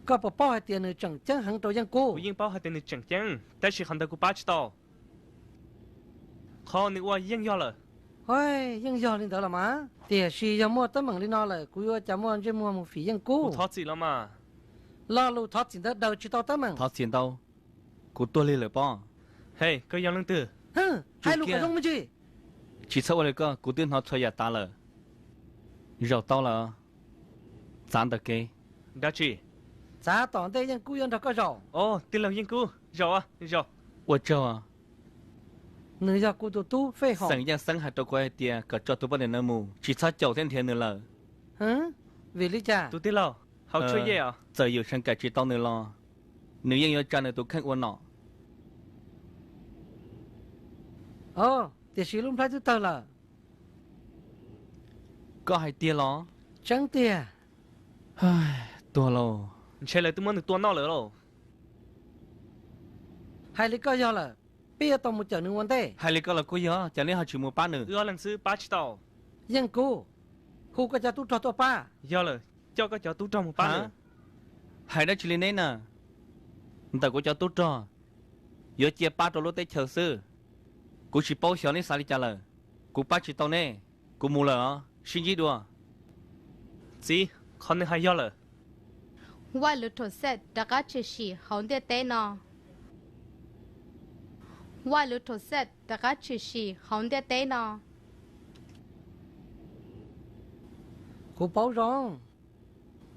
S6: có bỏ bao hai tiền nửa chẳng chân hàng trâu dân cô
S5: cô yên bao hai tiền nửa chẳng chânแต่สิคันตะกูป้าชิตอเขานึกว่ายังย่อเลย
S6: ôi dân giờ lên đó là má tiền xì giờ mua tấm bằng lên nó là cúi cho mua cho mua một phí dân cũ
S5: ทอดสิแล้วมา
S6: lo lu thoát tiền đó đầu chỉ tao tấm bằng
S5: ทอดเสียนเตากูตัวเลยเลยป้อเฮ้ยก็ยังลังตื่น
S6: hai lục cái rong mới chứ
S5: chỉ sợเลยก็กูตื่นเขาช่วยยาตาเลยเราเตาเลยจานตะเกยได้จี
S6: giá tỏng đây dân cũ dân đó có rau
S5: โอ้ตื่นแล้วยังกูรออ่ะรอว่าเจ้าอ่ะ
S6: nửa giờ cũ tụt tu phê hỏng
S5: สั่งยังสั่งหาตัวกูไอเดียก็จอดตัวประเด็นน้ำมูchỉ sợเจ้าเทียนเทียนนึงเลย
S6: hả vì lý cha
S5: ตัวที่เราเขาช่วยเย่อ่ะจะอยู่ฉันกับจีตองนึงรอหนูยังอยู่จานในตัวแข้งอ้วนหนอ
S6: tiền xí luôn phải tụt tao là
S5: ก็ให้เตี้ยล้อ
S6: chẳng tiền
S5: เฮ้ยตัวเราใช่เลยตัวมันตัวนอกเลยเรา
S6: hai lý có do là bây giờ tao một chợ nửaวันđây
S5: ให้เลยก็เราก็เยอะจะเรียกเขาชิมูป้าหนึ่งหลังซื้อป้าชิตอ
S6: dân cũ khu có cho tụt cho tụi pa
S5: เยอะเลยเจ้าก็จะตู้จอมป้าหนึ่งให้ได้ชิลินน่ะแต่กูจะตู้จอเยอะเจี๊ยป้าตัวรถเตะเชอร์ซื้อกูชิโป้เชียวนี่สาลิจ่าเลยกูป้าชิตอเน่กูมูเลยอ๋อชินจีดัวจีคนนึงให้เยอะเลย
S10: ว่าลุทเสร็จดักชิชีเขาเดียเตนอว่าลุทเสร็จดักชิชีเขาเดียเตนอ
S6: cú báo rong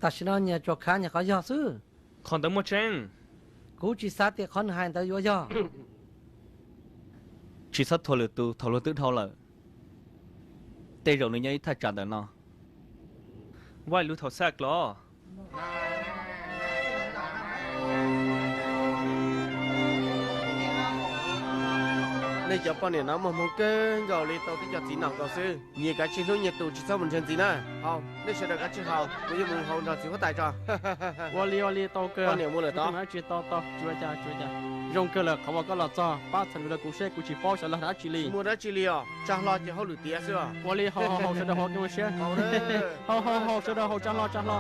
S6: ta xin nói nhà cho khá nhà có do sư
S5: คนเดิมหมดเช่น
S6: cú chỉ sát thì con hai tới do
S5: chỉ sát thổi lửa tự thổi lửa tê rồi nữa thay trả được nó vậy lưu thổi sạc lo
S4: ในจะปนเนี่ยน้ำมันเกินก็เลยตัวที่จะจีนก็ซื้อเนี่ยการชิ้นนู้นเนี่ยตัวที่ชอบมันเชิญจีน่ะเอาในเชื่อการชิ้นเขาไม่ยอมเขาเราสิว่าตายจ้ะ
S1: 我哩多个，
S4: ปนเนี่ยมัวเลยต่อ
S1: 我知道，追加，用个了，เขาว่าก็เราจ้าป้าฉันเลยกูเช่กูchỉ包下了他几厘，
S4: มัวได้จีเลียจ้ารอจะเขาหรือเตี้ยใช่ป่ะ
S1: 我哩好，说的好跟我说，
S4: 好嘞，
S1: 好，说的好，张老。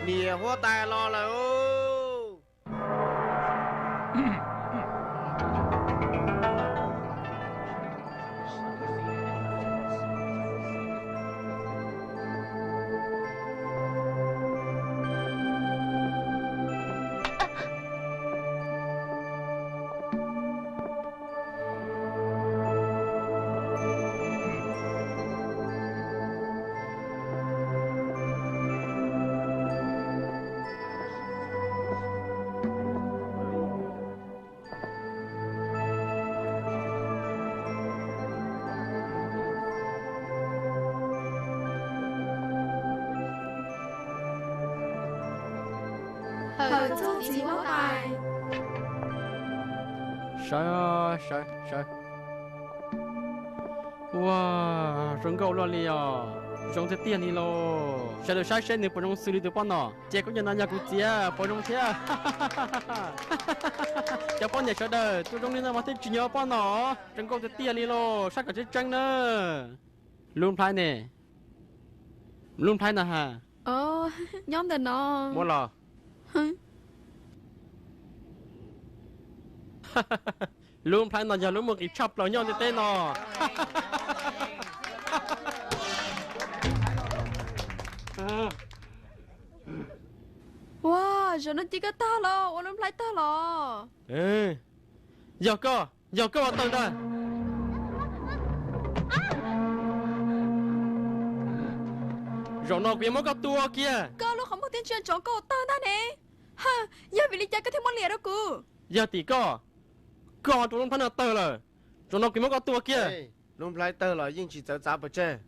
S4: เนี่ยหัวตายรอเลยโอ้
S11: hợp作几毛带，
S1: 谁？哇，人够乱了呀！用在店里喽，谁都啥谁你不用xử理都帮呢？结果人家估计不用钱，要帮你说的，最终你那么在只要帮呢，人够在店里喽，啥个是真呢？轮拍呢？轮拍呢哈？
S3: nhóm tình nó
S1: 没了。luôn phải nói giờ lúc một cái chập là nhau thì tên nó
S3: wow rồi nó chỉ có ta lo nó lấy ta lo
S1: giờ có vào tầng đây rồi nó cũng mới có tua kia
S3: có lúc không có tiền chuyện chỗ cô ta nè ha giờ bị lý cha cái thêm món lìa đó cô
S1: giờ thì có tụi nó phải là tờ rồi nó cũng mới có tua kia
S4: 龙来得了，引起走咋不正？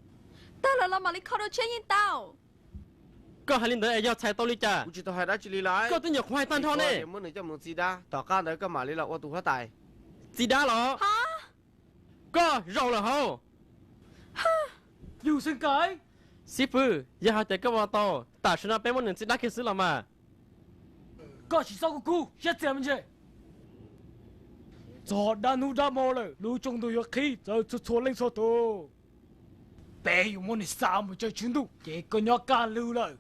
S3: 到了老马里靠到前引导。
S1: có hai linh tới giao chạy tao đi chả
S4: กูจะต้องให้ได้จิลีไล
S1: có tới nhiều khoai tan thon này
S4: มึงหนึ่งจะมึงซีดาต่อการเลยก็มาลีละว่าตัวเขาตาย
S1: gì đã lọ có rau là hô
S2: Dù sinh cái
S1: sĩ phụ giờ hai tay cái vào tàu ta sẽ nói bé một lần sẽ đã kiến sự là mà
S2: có chỉ sau của cô sẽ xem mình chơi giờ đã nu đã mò rồi lưu trong tôi khi giờ cho số lên số tổ bé dùng món này sao mà chơi chuyến đủ chỉ có nhỏ cả lưu rồi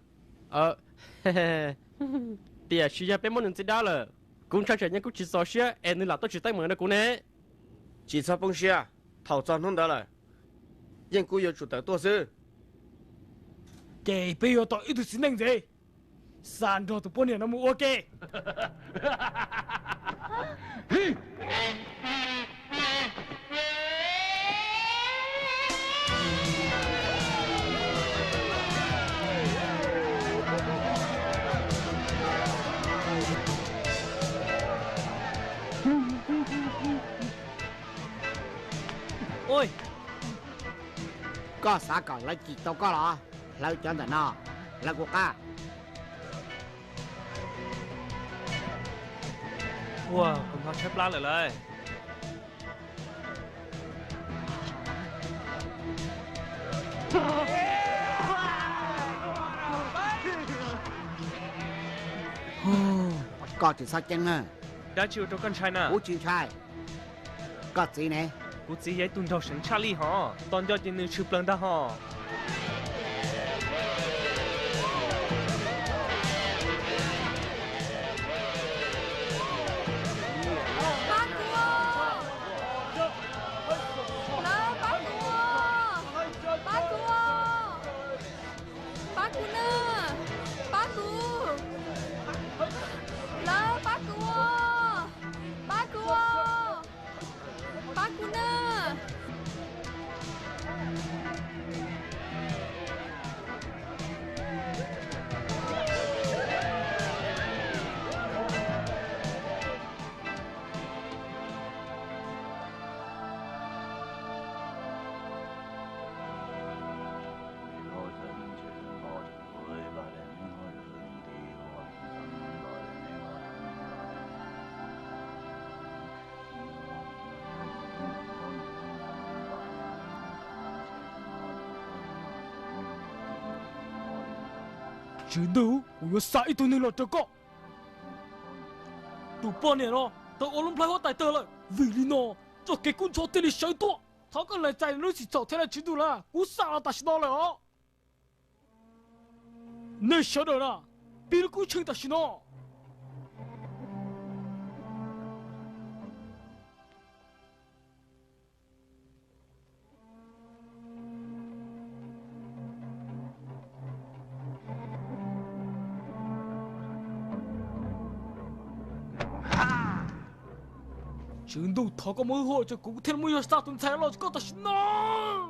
S1: tiệt suy ra bé một lần sẽ đã rồi cũng chắc chắn cũng chỉ số xe em nên là tôi chỉ tay mở được cũng nè
S4: chỉ sao bông xe thảo chọn không đó rồi nhưngกู有主的多事
S2: để bây giờ tôi ít xin năng gì san đồ tụi bọn nó mua ok
S5: ôi
S8: ก็สาก่อนแล้วจีโตก็เหรอแล้วจอนแต่นอแล้วกูก้า
S5: wow không có xếp lá lạiเลย
S8: ก็จีsao chân nè
S5: đã chịu cho con trai nè
S8: กูจีใช่ก็จีเนี่ย
S5: กูจียัยตุนเราสังชาลีฮะตอนยอดยินนึกชื่อเปลืองได้ฮะ
S2: chiến đấu của nó sai tôi nên là cho có tụi bọn này nó tao ôm lại hoa tài tờ lại vì lý nó cho cái con chó tên này sấy to thằng cái này chạy nó chỉ sợ thế là chiến đấu là cú sao là ta xin nó lại hả nên sợ rồi là bị nó cú chơi ta xin nó chiến đấu thằng có mơ hồ cho cũng thêm mưa sao tuần sai lo có ta xin nó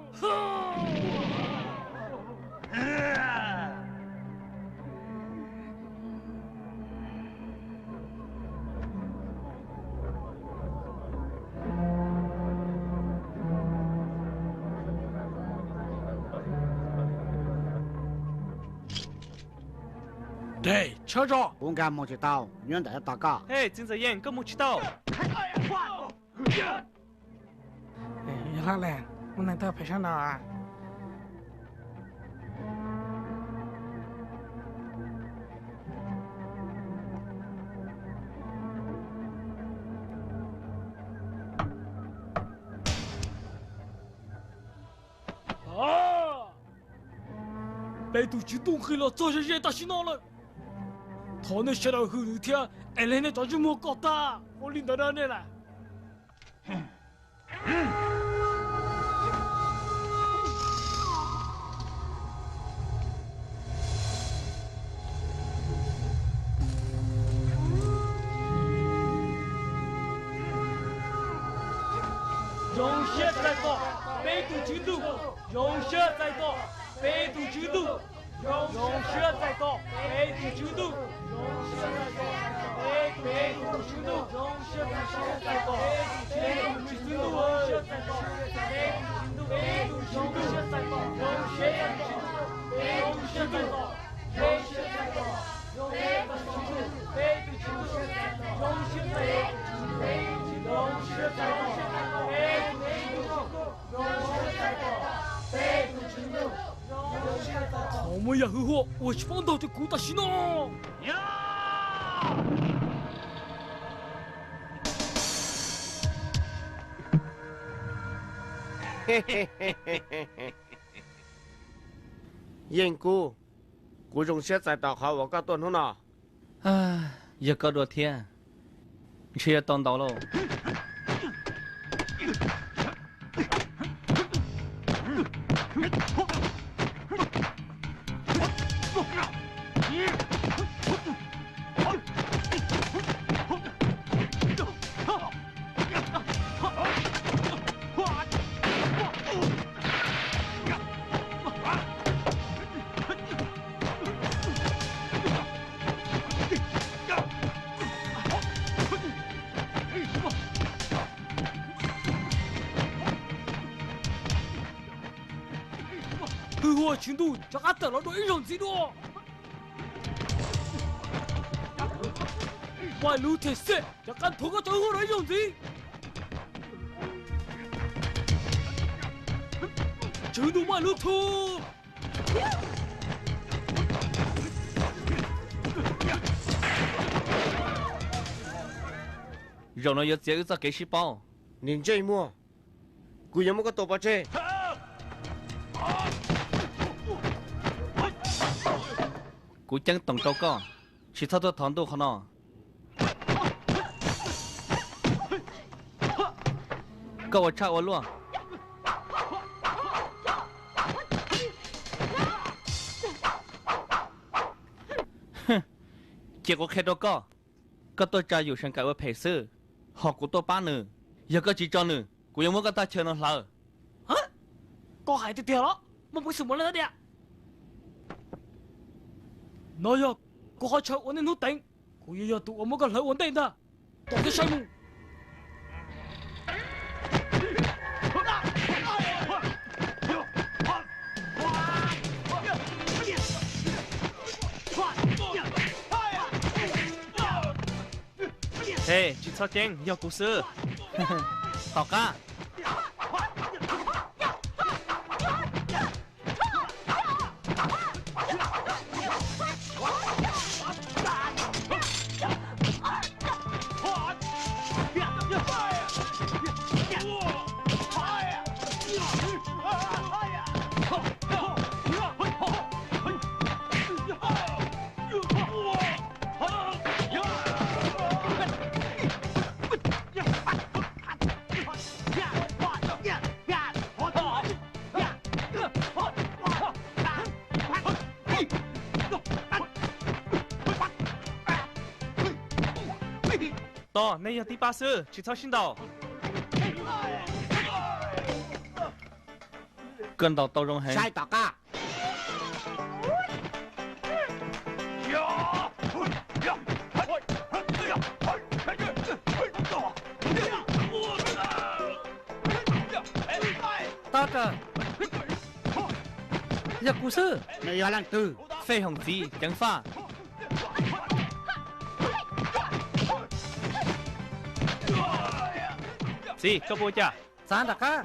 S2: đây chờ cho
S8: uống cam một chiếc tàu nhớ để tao có
S5: hey chính giới yên có một chiếc tàu
S9: là lẹ hôm nay tao phải sang nào à
S2: 被杜激动黑了，早些人打洗脑了。他那些老后头天，哎，来那早就没搞的，我领导那来了。用血在做，被杜激动，用血在做。被杜激动，用血在做，被杜激动，用血在做，被杜激动，用血在做，被杜激动，用血在做，被杜激动。么呀？呵呵，我去放到这古大西呢。
S4: 嘿嘿嘿嘿嘿嘿。燕姑，姑仲现在到好我个端头呢。
S5: 唉，一个多天，吃也当到喽。
S2: 我群度这俺得了多一种几多，外路铁线这俺头个最后的一种几，群度外路头。
S5: 肉呢要只有给细胞，
S4: 您这一幕，姑有没个多把这？
S5: กูจังต้องเจ้าก็ชิทัดทอนตัวขนอก็ว่าชาว่าล่วงเจ้าก็แค่ตัวก็ตัวใจอยู่ฉันกะว่าเพซื้อหอกกูตัวป้าหนึ่งอย่าก็จีจอหนึ่งกูยังมั่วก็ตาเชิญเราเลย
S2: ฮะก็หายตัวเดียวแล้วมันไม่สมบูรณ์แล้วเนี่ย那呀，我还瞧我那头顶，我也要读我们个老稳定的，读个项目。
S7: 嘿，去操经要故事，
S5: 好噶。
S7: 到，那要第八次去操新岛。
S5: 跟到刀中黑。
S8: sai tọt à.
S6: Tao trời. Giờ cụ sư.
S8: Này là lần tư.
S5: Phê hồng gì chẳng pha.
S7: Gì, có bố chả?
S6: Sáng đặc á.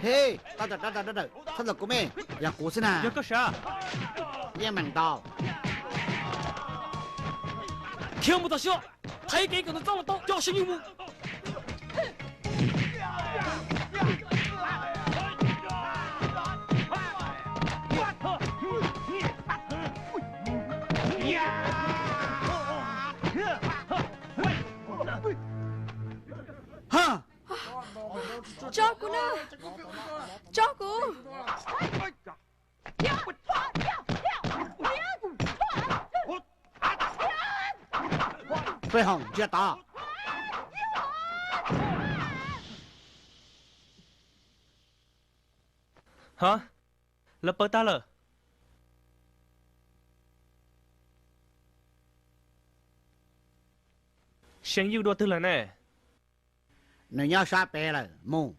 S8: Hey, tao thật là của mẹ. Dạ của xin à.
S7: Giờ có sao?
S8: Nghe mảnh tao.
S2: 听不到笑，还给可能遭了刀，要性命。
S8: ha
S3: cho cô nè cho cô
S8: phải hỏng chưa ta
S7: hả lập bờ ta lờ sáng yêu đua tư là nè
S8: nếu nhau xa bè là mù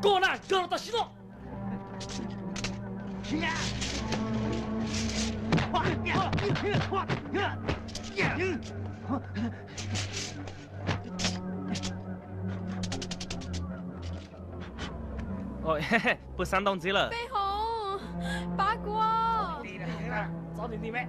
S2: cô này cơ ta xí đó
S7: ôi bữa sáng đông gì lờ
S3: Phê Hồng ba cô
S2: 早点弟妹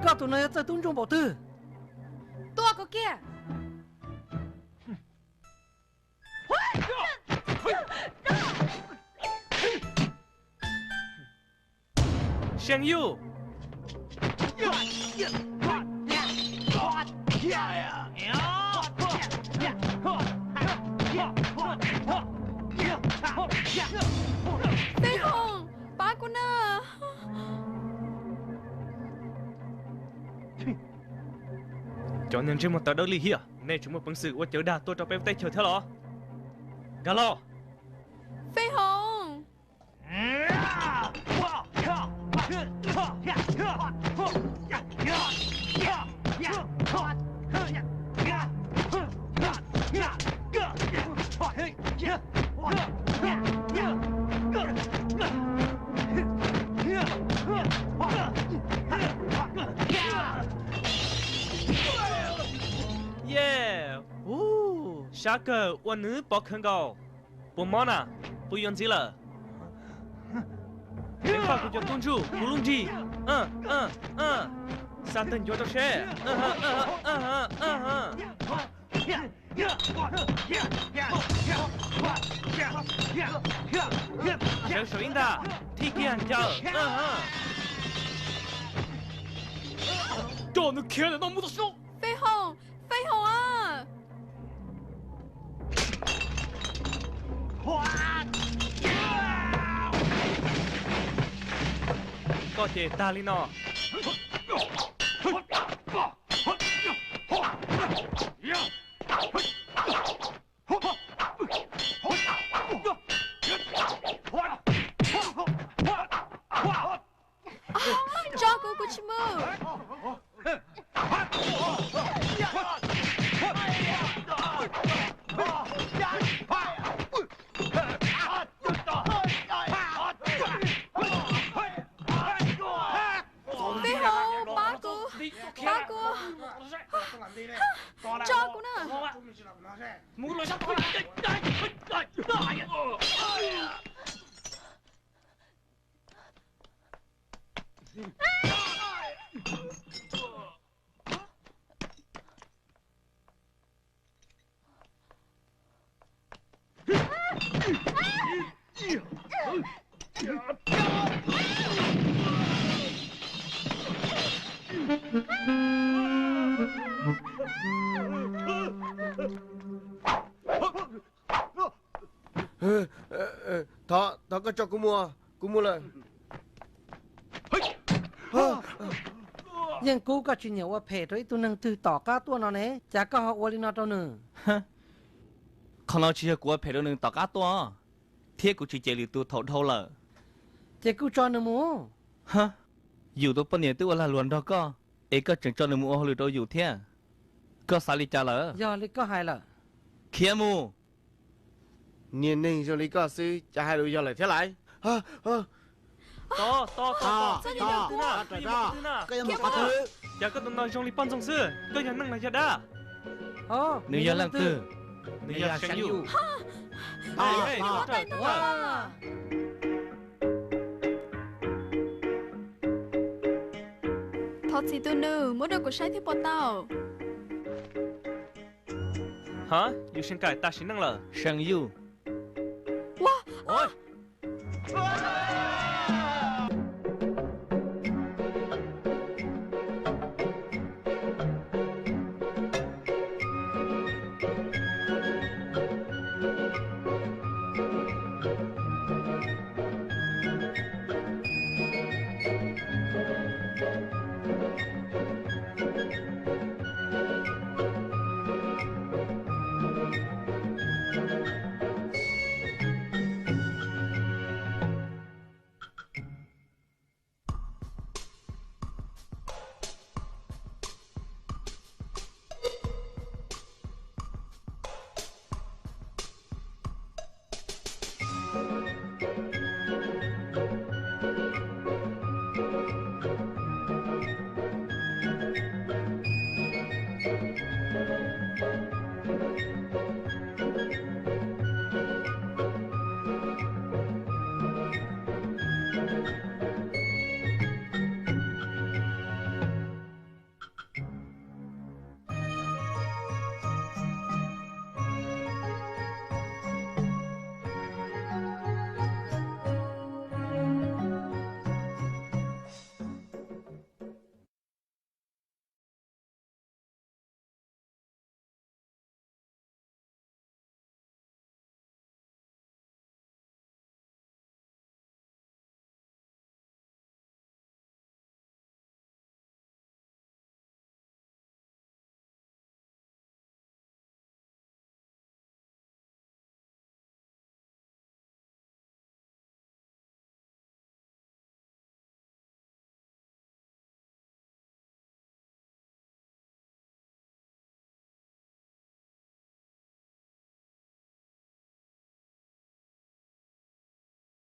S6: các tụi này tại tung trong bảo tư
S3: tua cô kia
S7: sáng yêu
S3: Phê Hồng ba cô nè
S7: cho nên trên một tờ đơn lý hiểu nên chúng một bằng sự của chớ đà tôi cho bé tay chờ theo nó galo
S3: Phê Hồng
S7: yeah sáng cờ uốn nữ bỏ khăn gạo bố món à bố yên gì lờ đến khoa của tung chủ cú lung gì san tên cho xe Nếu số in ta thì kia hàng chờ
S2: Cho nó kia là nó muốn sao
S3: Phê Hồng à
S7: có thể ta lên nó
S3: cho cô của chị mơ Phê Hồng ba cô cho cô nè
S2: muốn nói sao
S4: Thọ có cho cô muaเลย
S6: ยังกูก็ชินเหนียวว่าเพจตัวนึงถือต่อก้าตัวนั่นเองจากก็ฮอกวอลินอตัวนึง
S5: Không nói chỉ của phải đôi nương tao cá to. Thiết của chị chạy lì tu thấu thâu lợ.
S6: Chị cứ cho nó mua.
S5: Hả? Dù tôi phân nhiệt tôi là luôn đó có. Ấy có chẳng cho nương mua hồi tôi dù thế. Có sao lý trả lỡ.
S6: Do lý có hai lợ.
S5: Kia mù.
S4: Nhìn ninh cho lý có sư, chả hai đứa giờ lại thế lại.
S7: To.
S8: trời đó. Cái một cái thứ.
S7: Giờ có tụi nói trong lý bắn trong sư. Có nhà năng này cho đã.
S5: Nữ gia lăng tư.
S7: Nữ gia sáng dụ.
S3: Thật gì tôi nữ, muốn được của sáng thế bỏ tao.
S7: Hả? Dù sinh cải ta xin năng lờ.
S5: Sáng dụ.
S3: Wow.
S7: Ôi.